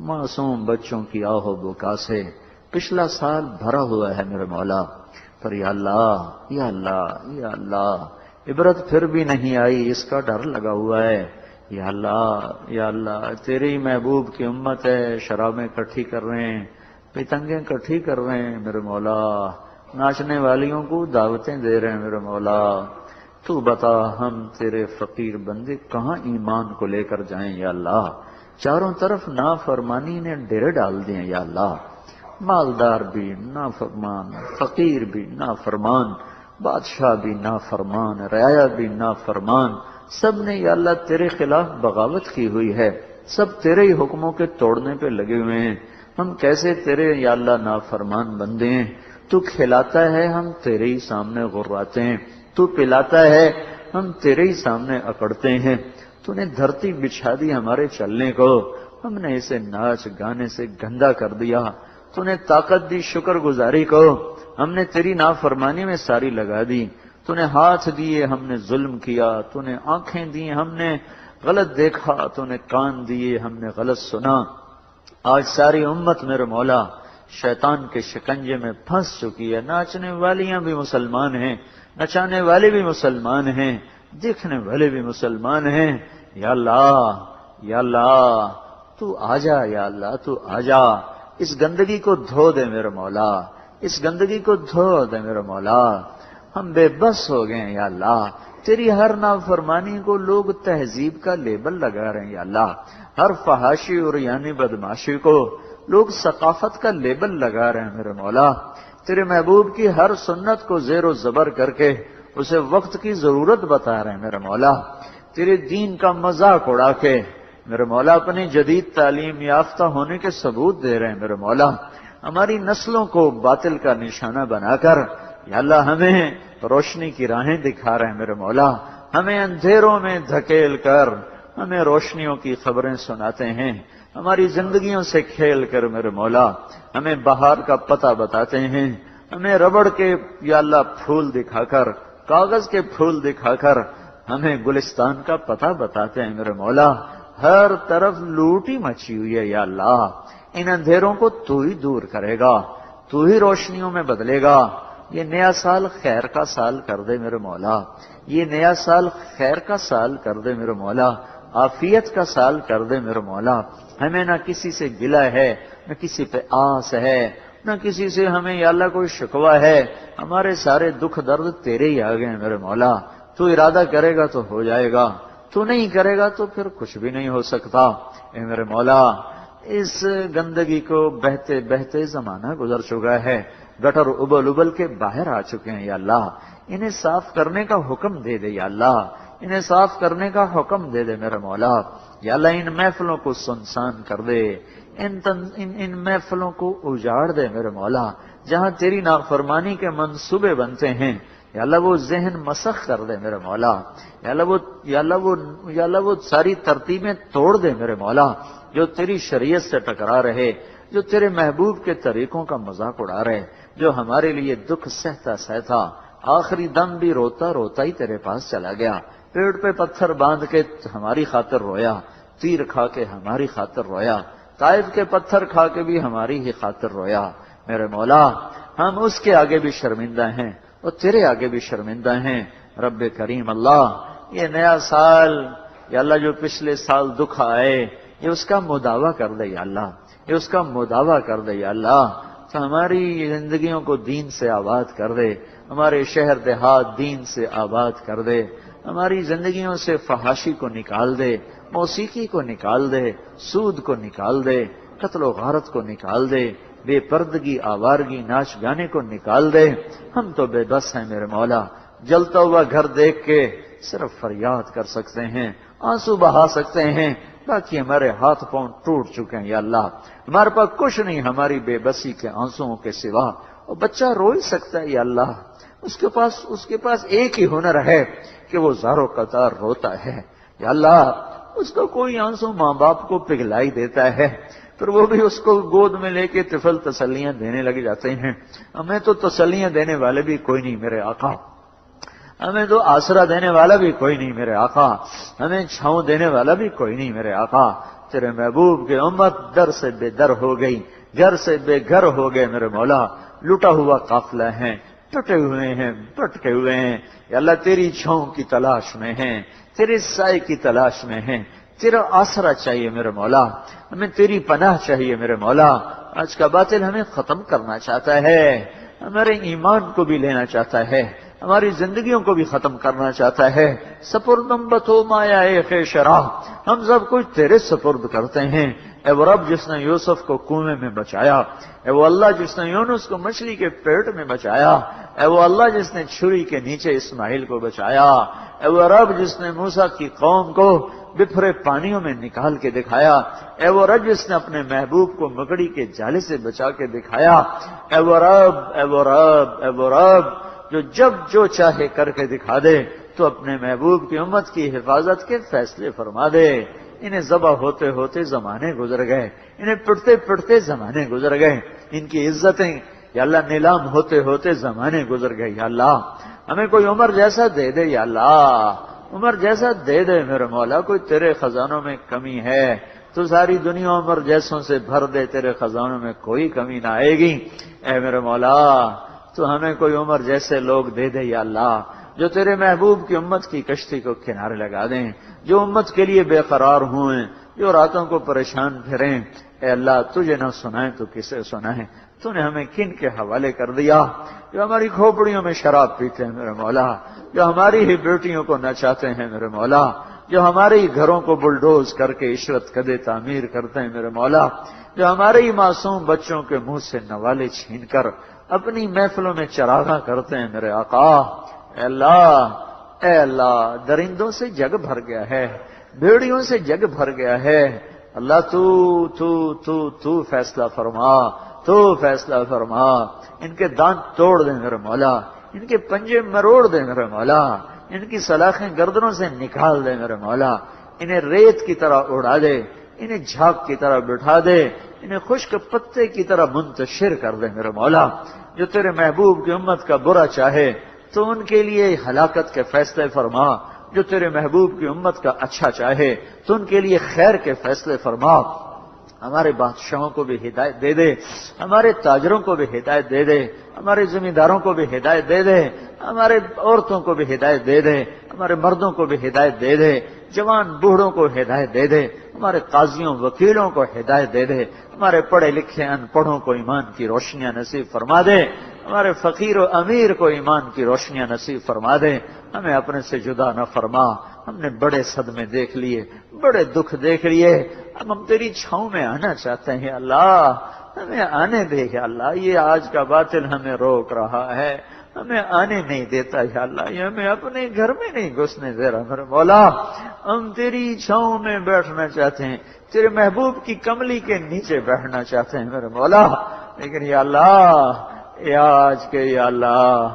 معصوم بچوں کی آہ و بکا سے پچھلا سال بھرا ہوا ہے میرے مولا۔ پر یا اللہ یا اللہ یا اللہ عبرت پھر بھی نہیں آئی، اس کا ڈر لگا ہوا ہے۔ یا اللہ تیری محبوب کی امت ہے، شرابیں اکٹھی کر رہے ہیں، پتنگیں اکٹھی کر رہے ہیں میرے مولا، ناچنے والیوں کو دعوتیں دے رہے ہیں میرے مولا۔ تو بتا ہم تیرے فقیر بندے کہاں ایمان کو لے کر جائیں یا اللہ؟ چاروں طرف نافرمانی نے ڈیرے ڈال دیے یا اللہ، مالدار بھی نافرمان، فقیر بھی نافرمان، بادشاہ بھی نافرمان، رعایا بھی نافرمان، سب نے یا اللہ تیرے خلاف بغاوت کی ہوئی ہے، سب تیرے ہی حکموں کے توڑنے پہ لگے ہوئے ہیں۔ ہم کیسے تیرے یا اللہ نافرمان بندے ہیں؟ تو کھلاتا ہے ہم تیرے ہی سامنے غراتے ہیں، تو پلاتا ہے ہم تیرے ہی سامنے اکڑتے ہیں، تو نے دھرتی بچھا دی ہمارے چلنے کو، ہم نے اسے ناچ گانے سے گندا کر دیا، تو نے طاقت دی شکر گزاری کو، ہم نے تیری نافرمانی میں ساری لگا دی، تو نے ہاتھ دیے ہم نے ظلم کیا، تو نے آنکھیں دی ہم نے غلط دیکھا، تو نے کان دیے ہم نے غلط سنا۔ آج ساری امت میرے مولا شیطان کے شکنجے میں پھنس چکی ہے، ناچنے والیاں بھی مسلمان ہیں، نچانے والے بھی مسلمان ہیں، دیکھنے والے بھی مسلمان ہیں۔ یا اللہ تو آجا، یا اللہ تو آجا، اس گندگی کو دھو دے میرے مولا، اس گندگی کو دھو دے میرے مولا۔ ہم بے بس ہو گئے ہیں یا اللہ، تیری ہر نافرمانی کو لوگ تہذیب کا لیبل لگا رہے ہیں یا اللہ، ہر فحاشی اور یعنی بدماشی کو لوگ ثقافت کا لیبل لگا رہے ہیں میرے مولا، تیرے محبوب کی ہر سنت کو زیر و زبر کر کے اسے وقت کی ضرورت بتا رہے ہیں میرے مولا، تیرے دین کا مذاق اڑا کے میرے مولا اپنی جدید تعلیم یافتہ ہونے کے ثبوت دے رہے ہیں میرے مولا، ہماری نسلوں کو باطل کا نشانہ بنا کر یا اللہ ہمیں روشنی کی راہیں دکھا رہے ہیں میرے مولا، ہمیں اندھیروں میں دھکیل کر ہمیں روشنیوں کی خبریں سناتے ہیں، ہماری زندگیوں سے کھیل کر میرے مولا ہمیں بہار کا پتہ بتاتے ہیں، ہمیں ربڑ کے یا اللہ پھول دکھا کر، کاغذ کے پھول دکھا کر ہمیں گلستان کا پتہ بتاتے ہیں میرے مولا۔ ہر طرف لوٹی مچی ہوئی ہے یا اللہ، ان اندھیروں کو تو ہی دور کرے گا، تو ہی روشنیوں میں بدلے گا۔ یہ نیا سال خیر کا سال کر دے میرے مولا، یہ نیا سال خیر کا سال کر دے میرے مولا، عافیت کا سال کر دے میرے مولا۔ ہمیں نہ کسی سے گلہ ہے، نہ کسی پہ آس ہے، نہ کسی سے ہمیں یا اللہ کوئی شکوہ ہے، ہمارے سارے دکھ درد تیرے ہی آ گئے میرے مولا، تو ارادہ کرے گا تو ہو جائے گا، تو نہیں کرے گا تو پھر کچھ بھی نہیں ہو سکتا۔ اے میرے مولا اس گندگی کو بہتے بہتے زمانہ گزر چکا ہے، گٹر ابل ابل کے باہر آ چکے ہیں یا اللہ، انہیں صاف کرنے کا حکم دے دے یا اللہ، انہیں صاف کرنے کا حکم دے دے میرے مولا۔ یا اللہ ان محفلوں کو سنسان کر دے، ان محفلوں کو اجاڑ دے میرے مولا، جہاں تیری نافرمانی کے منصوبے بنتے ہیں یا اللہ وہ ذہن مسخ کر دے میرے مولا، یا اللہ وہ ساری ترتیبیں توڑ دے میرے مولا جو تیری شریعت سے ٹکرا رہے، جو تیرے محبوب کے طریقوں کا مذاق اڑا رہے، جو ہمارے لیے دکھ سہتا سہتا آخری دم بھی روتا روتا ہی تیرے پاس چلا گیا، پیڑ پہ پتھر باندھ کے ہماری خاطر رویا، تیر کھا کے ہماری خاطر رویا، طائف کے پتھر کھا کے بھی ہماری ہی خاطر رویا۔ میرے مولا ہم اس کے آگے بھی شرمندہ ہیں اور تیرے آگے بھی شرمندہ ہیں۔ رب کریم اللہ یہ نیا سال یا اللہ جو پچھلے سال دکھ آئے یہ اس کا مداوع کر دے یا اللہ، یہ اس کا مداوع کر دے یا اللہ، تو ہماری زندگیوں کو دین سے آباد کر دے، ہمارے شہر دیہات دین سے آباد کر دے، ہماری زندگیوں سے فحاشی کو نکال دے، موسیقی کو نکال دے، سود کو نکال دے، قتل و غارت کو نکال دے، بے پردگی آوارگی ناچ گانے کو نکال دے۔ ہم تو بے بس ہیں میرے مولا، جلتا ہوا گھر دیکھ کے صرف فریاد کر سکتے ہیں، آنسو بہا سکتے ہیں، باقی ہمارے ہاتھ پاؤں ٹوٹ چکے ہیں یا اللہ، ہمارے پاس کچھ نہیں ہماری بے بسی کے آنسوؤں کے سوا۔ اور بچہ رو ہی سکتا ہے یا اللہ، اس کے پاس ایک ہی ہنر ہے کہ وہ زاروں قطار روتا ہے یا اللہ، اس کو کوئی آنسو ماں باپ کو پگھلائی دیتا ہے، پھر وہ بھی اس کو گود میں لے کے طفل تسلیاں دینے لگ جاتے ہیں۔ ہمیں تو تسلیاں دینے والے بھی کوئی نہیں میرے آقا، ہمیں تو آسرا دینے والا بھی کوئی نہیں میرے آقا، ہمیں چھاؤں دینے والا بھی کوئی نہیں میرے آقا۔ تیرے محبوب کی امت در سے بے در ہو گئی، گھر سے بے گھر ہو گئے میرے مولا، لٹا ہوا قافلہ ہیں، ٹوٹے ہوئے ہیں، بھٹکے ہوئے ہیں یا اللہ، تیری چھاؤں کی تلاش میں ہیں، تیرے سائے کی تلاش میں ہیں، تیرا آسرا چاہیے میرے مولا، ہمیں تیری پناہ چاہیے میرے مولا۔ آج کا باطل ہمیں ختم کرنا چاہتا ہے، ہمارے ایمان کو بھی لینا چاہتا ہے، ہماری زندگیوں کو بھی ختم کرنا چاہتا ہے۔ سپردم بتو مایا خیشراہ، ہم سب کچھ تیرے سپرد کرتے ہیں۔ اے وہ رب جس نے یوسف کو کنویں میں بچایا، اے وہ اللہ جس نے یونس کو مچھلی کے پیٹ میں بچایا، اے وہ اللہ جس نے چھری کے نیچے اسماعیل کو بچایا، اے وہ رب جس نے موسیٰ کی قوم کو بپھرے پانیوں میں نکال کے دکھایا، اے وہ رب جس نے اپنے محبوب کو مکڑی کے جالے سے بچا کے دکھایا، اے وہ رب، اے وہ رب، اے وہ رب جو جب جو چاہے کر کے دکھا دے، تو اپنے محبوب کی امت کی حفاظت کے فیصلے فرما دے۔ انہیں ذبح ہوتے ہوتے زمانے گزر گئے، انہیں پڑتے پڑتے زمانے گزر گئے، ان کی عزتیں یا اللہ نیلام ہوتے ہوتے زمانے گزر گئے یا اللہ، ہمیں کوئی عمر جیسا دے دے یا اللہ، عمر جیسا دے دے میرے مولا، کوئی تیرے خزانوں میں کمی ہے تو ساری دنیا عمر جیسوں سے بھر دے، تیرے خزانوں میں کوئی کمی نہ آئے گی۔ اے میرے مولا، تو ہمیں کوئی عمر جیسے لوگ دے دے یا اللہ، جو تیرے محبوب کی امت کی کشتی کو کنارے لگا دیں، جو امت کے لیے بے قرار ہوئیں، جو راتوں کو پریشان پھریں۔ اے اللہ، تجھے نہ سنائیں تو کسے سنائیں؟ تو نے ہمیں کن کے حوالے کر دیا؟ جو ہماری کھوپڑیوں میں شراب پیتے ہیں میرے مولا، جو ہماری ہی بیٹیوں کو نچاتے ہیں میرے مولا، جو ہمارے ہی گھروں کو بلڈوز کر کے عشرت کدے تعمیر کرتے ہیں میرے مولا، جو ہمارے ہی معصوم بچوں کے منہ سے نوالے چھین کر اپنی محفلوں میں چراغاں کرتے ہیں میرے آقا۔ اے اللہ، اے اللہ، درندوں سے جگ بھر گیا ہے، بھیڑیوں سے جگ بھر گیا ہے، اللہ تو فیصلہ فرما، تو فیصلہ فرما، ان کے دانت توڑ دے میرے مولا، ان کے پنجے مروڑ دے میرے مولا، ان کی سلاخیں گردنوں سے نکال دے میرے مولا، انہیں ریت کی طرح اڑا دے، انہیں جھاگ کی طرح بٹھا دے، انہیں خشک پتے کی طرح منتشر کر دے میرے مولا۔ جو تیرے محبوب کی امت کا برا چاہے تو ان کے لیے ہلاکت کے فیصلے فرما، جو تیرے محبوب کی امت کا اچھا چاہے تو ان کے لیے خیر کے فیصلے فرما۔ ہمارے بادشاہوں کو بھی ہدایت دے دے، ہمارے تاجروں کو بھی ہدایت دے دے، ہمارے زمینداروں کو بھی ہدایت دے دے، ہمارے عورتوں کو بھی ہدایت دے دے، ہمارے مردوں کو بھی ہدایت دے دے، جوان بوڑھوں کو ہدایت دے دے، ہمارے قاضیوں وکیلوں کو ہدایت دے دے، ہمارے پڑھے لکھے ان پڑھوں کو ایمان کی روشنیاں نصیب فرما دے، ہمارے فقیر و امیر کو ایمان کی روشنیاں نصیب فرما دے، ہمیں اپنے سے جدا نہ فرما۔ ہم نے بڑے صدمے دیکھ لیے، بڑے دکھ دیکھ لیے، اب ہم تیری چھاؤں میں آنا چاہتے ہیں اللہ، ہمیں آنے دے یا اللہ۔ یہ آج کا باطل ہمیں روک رہا ہے، ہمیں آنے نہیں دیتا یا اللہ، یہ ہمیں اپنے گھر میں نہیں گھسنے دے رہا میرے مولا۔ ہم تیری چھاؤں میں بیٹھنا چاہتے ہیں، تیرے محبوب کی کملی کے نیچے بیٹھنا چاہتے ہیں میرے مولا، لیکن یا اللہ، یا اللہ،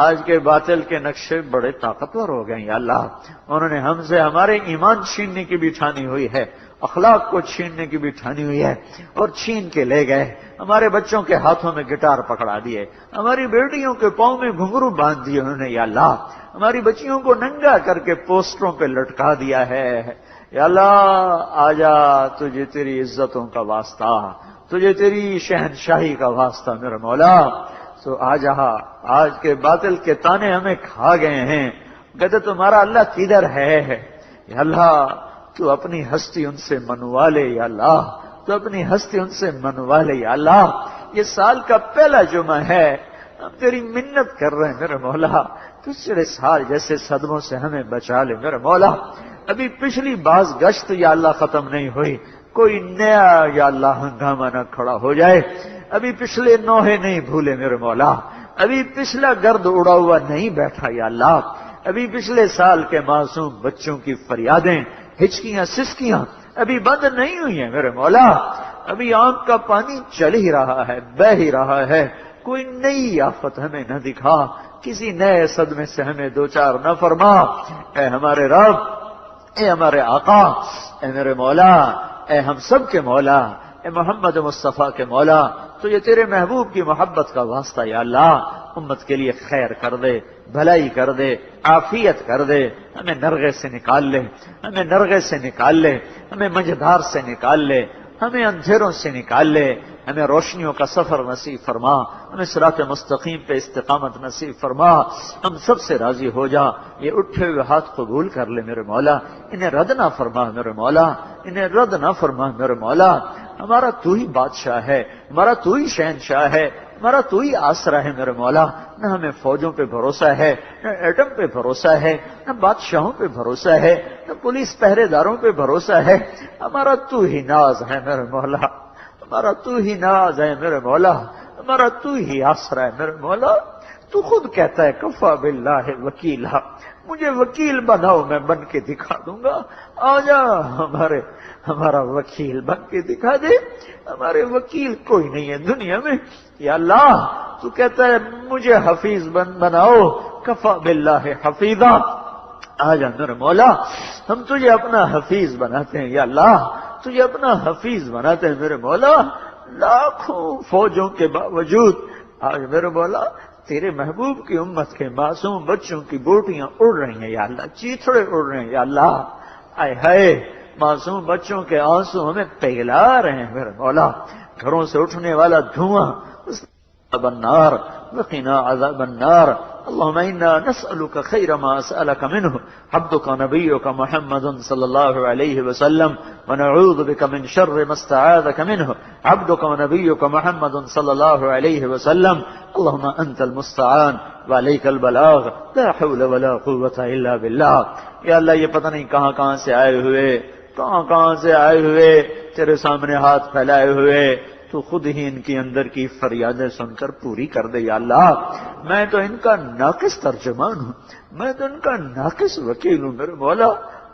آج کے باطل کے نقشے بڑے طاقتور ہو گئے یا اللہ، انہوں نے ہم سے ہمارے ایمان چھیننے کی بھی ٹھانی ہوئی ہے، اخلاق کو چھیننے کی بھی ٹھانی ہوئی ہے، اور چھین کے لے گئے۔ ہمارے بچوں کے ہاتھوں میں گٹار پکڑا دیے، ہماری بیٹیوں کے پاؤں میں گھنگرو باندھ دیے انہوں نے یا اللہ، ہماری بچیوں کو ننگا کر کے پوسٹروں پہ لٹکا دیا ہے یا اللہ۔ آجا، تجھے تیری عزتوں کا واسطہ، تجھے تیری شہنشاہی کا واسطہ میرے مولا، تو آج کے باطل کے تانے ہمیں کھا گئے ہیں، کہتے تمہارا اللہ کدھر ہے یا اللہ، تو اپنی ہستی ان سے منوا لے یا اللہ، تو اپنی ہستی ان سے منوا لے یا اللہ۔ یہ سال کا پہلا جمعہ ہے، ہم تیری منت کر رہے ہیں میرے مولا، پچھلے سال جیسے صدموں سے ہمیں بچا لے میرے مولا۔ ابھی پچھلی باز گشت یا اللہ ختم نہیں ہوئی، کوئی نیا یا اللہ ہنگامہ نہ کھڑا ہو جائے، ابھی پچھلے نوحے نہیں بھولے میرے مولا، ابھی پچھلا گرد اڑا ہوا نہیں بیٹھا یا اللہ، ابھی پچھلے سال کے معصوم بچوں کی فریادیں، ہچکیاں سسکیاں ابھی بند نہیں ہوئی ہیں میرے مولا، ابھی آنکھ کا پانی چل ہی رہا ہے، بہ ہی رہا ہے، کوئی نئی آفت ہمیں نہ دکھا، کسی نئے صدمے سے ہمیں دوچار نہ فرما، اے ہمارے رب، اے ہمارے آقا، اے میرے مولا، اے ہم سب کے مولا، اے محمد مصطفیٰ کے مولا، تو یہ تیرے محبوب کی محبت کا واسطہ یا اللہ، امت کے لیے خیر کر دے، بھلائی کر دے، عافیت کر دے، ہمیں نرغے سے نکال لے، ہمیں نرغے سے نکال لے، ہمیں مجدار سے نکال لے، ہمیں اندھیروں سے نکال لے، ہمیں روشنیوں کا سفر نصیب فرما، ہمیں صراط مستقیم پہ استقامت نصیب فرما، ہم سب سے راضی ہو جا، یہ اٹھے ہوئے ہاتھ قبول کر لے میرے مولا، انہیں رد نہ فرما میرے مولا، انہیں رد نہ فرما میرے مولا، ہمارا تو ہی بادشاہ ہے، ہمارا تو ہی شہنشاہ ہے، ہمارا تو ہی آسرا ہے میرے مولا، نہ ہمیں فوجوں پہ بھروسہ ہے، نہ ایٹم پہ بھروسہ ہے، نہ بادشاہوں پہ بھروسہ ہے، نہ پولیس پہرے داروں پہ بھروسہ ہے، ہمارا تو ہی ناز ہے میرے مولا، ہمارا تو ہی ناز ہے میرے مولا، ہمارا تو ہی آسرا ہے میرے مولا، تو خود کہتا ہے کفا باللہ وکیلا، مجھے وکیل بناؤ میں بن کے دکھا دوں گا، آجا ہمارا وکیل بن کے دکھا دے، ہمارے وکیل کوئی نہیں ہے دنیا میں، یا اللہ تو کہتا ہے مجھے حفیظ بناؤ، کفا باللہ حفیظا، آجا میرے مولا ہم تجھے اپنا حفیظ بناتے ہیں یا اللہ، تجھے اپنا حفیظ بناتے ہیں میرے مولا، لاکھوں فوجوں کے باوجود آج میرے مولا تیرے محبوب کی امت کے معصوم بچوں کی بوٹیاں اڑ رہی ہیں یا اللہ، چیتھڑے اڑ رہے ہیں یا اللہ، آئے ہائے معصوم بچوں کے آنسو ہمیں پگھلا رہے ہیں میرے مولا، گھروں سے اٹھنے والا دھواں عذاب النار وقنا عذاب النار، اللهم انا نسألك خير ما سألك منه عبدك نبيك محمد صلى الله عليه وسلم، ونعوذ بك من شر ما استعاذك منه عبدك ونبيك محمد صلى الله عليه وسلم، اللهم انت المستعان وعليك البلاغ، لا حول ولا قوة الا بالله۔ یا اللہ یہ پتہ نہیں کہاں کہاں سے آئے ہوئے، کہاں سے آئے ہوئے تیرے سامنے ہاتھ پھیلائے ہوئے، تو خود ہی ان کی اندر کی فریادیں سن کر پوری کر دے یا اللہ، میں تو ان کا ناقص ترجمان ہوں، میں تو ان کا ناقص وکیل ہوں میرے مولا،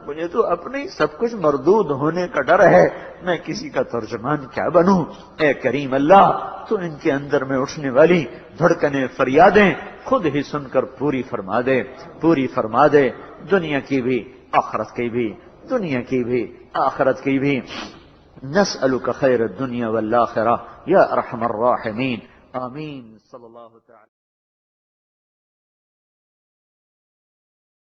مجھے تو اپنے سب کچھ مردود ہونے کا ڈر ہے، میں کسی کا ترجمان کیا بنوں، اے کریم اللہ تو ان کے اندر میں اٹھنے والی دھڑکنیں فریادیں خود ہی سن کر پوری فرما دے، دنیا کی بھی آخرت کی بھی، دنیا کی بھی آخرت کی بھی، نسألك خیر الدنیا والآخرہ یا ارحم الراحمین، آمین صلی اللہ تعالی۔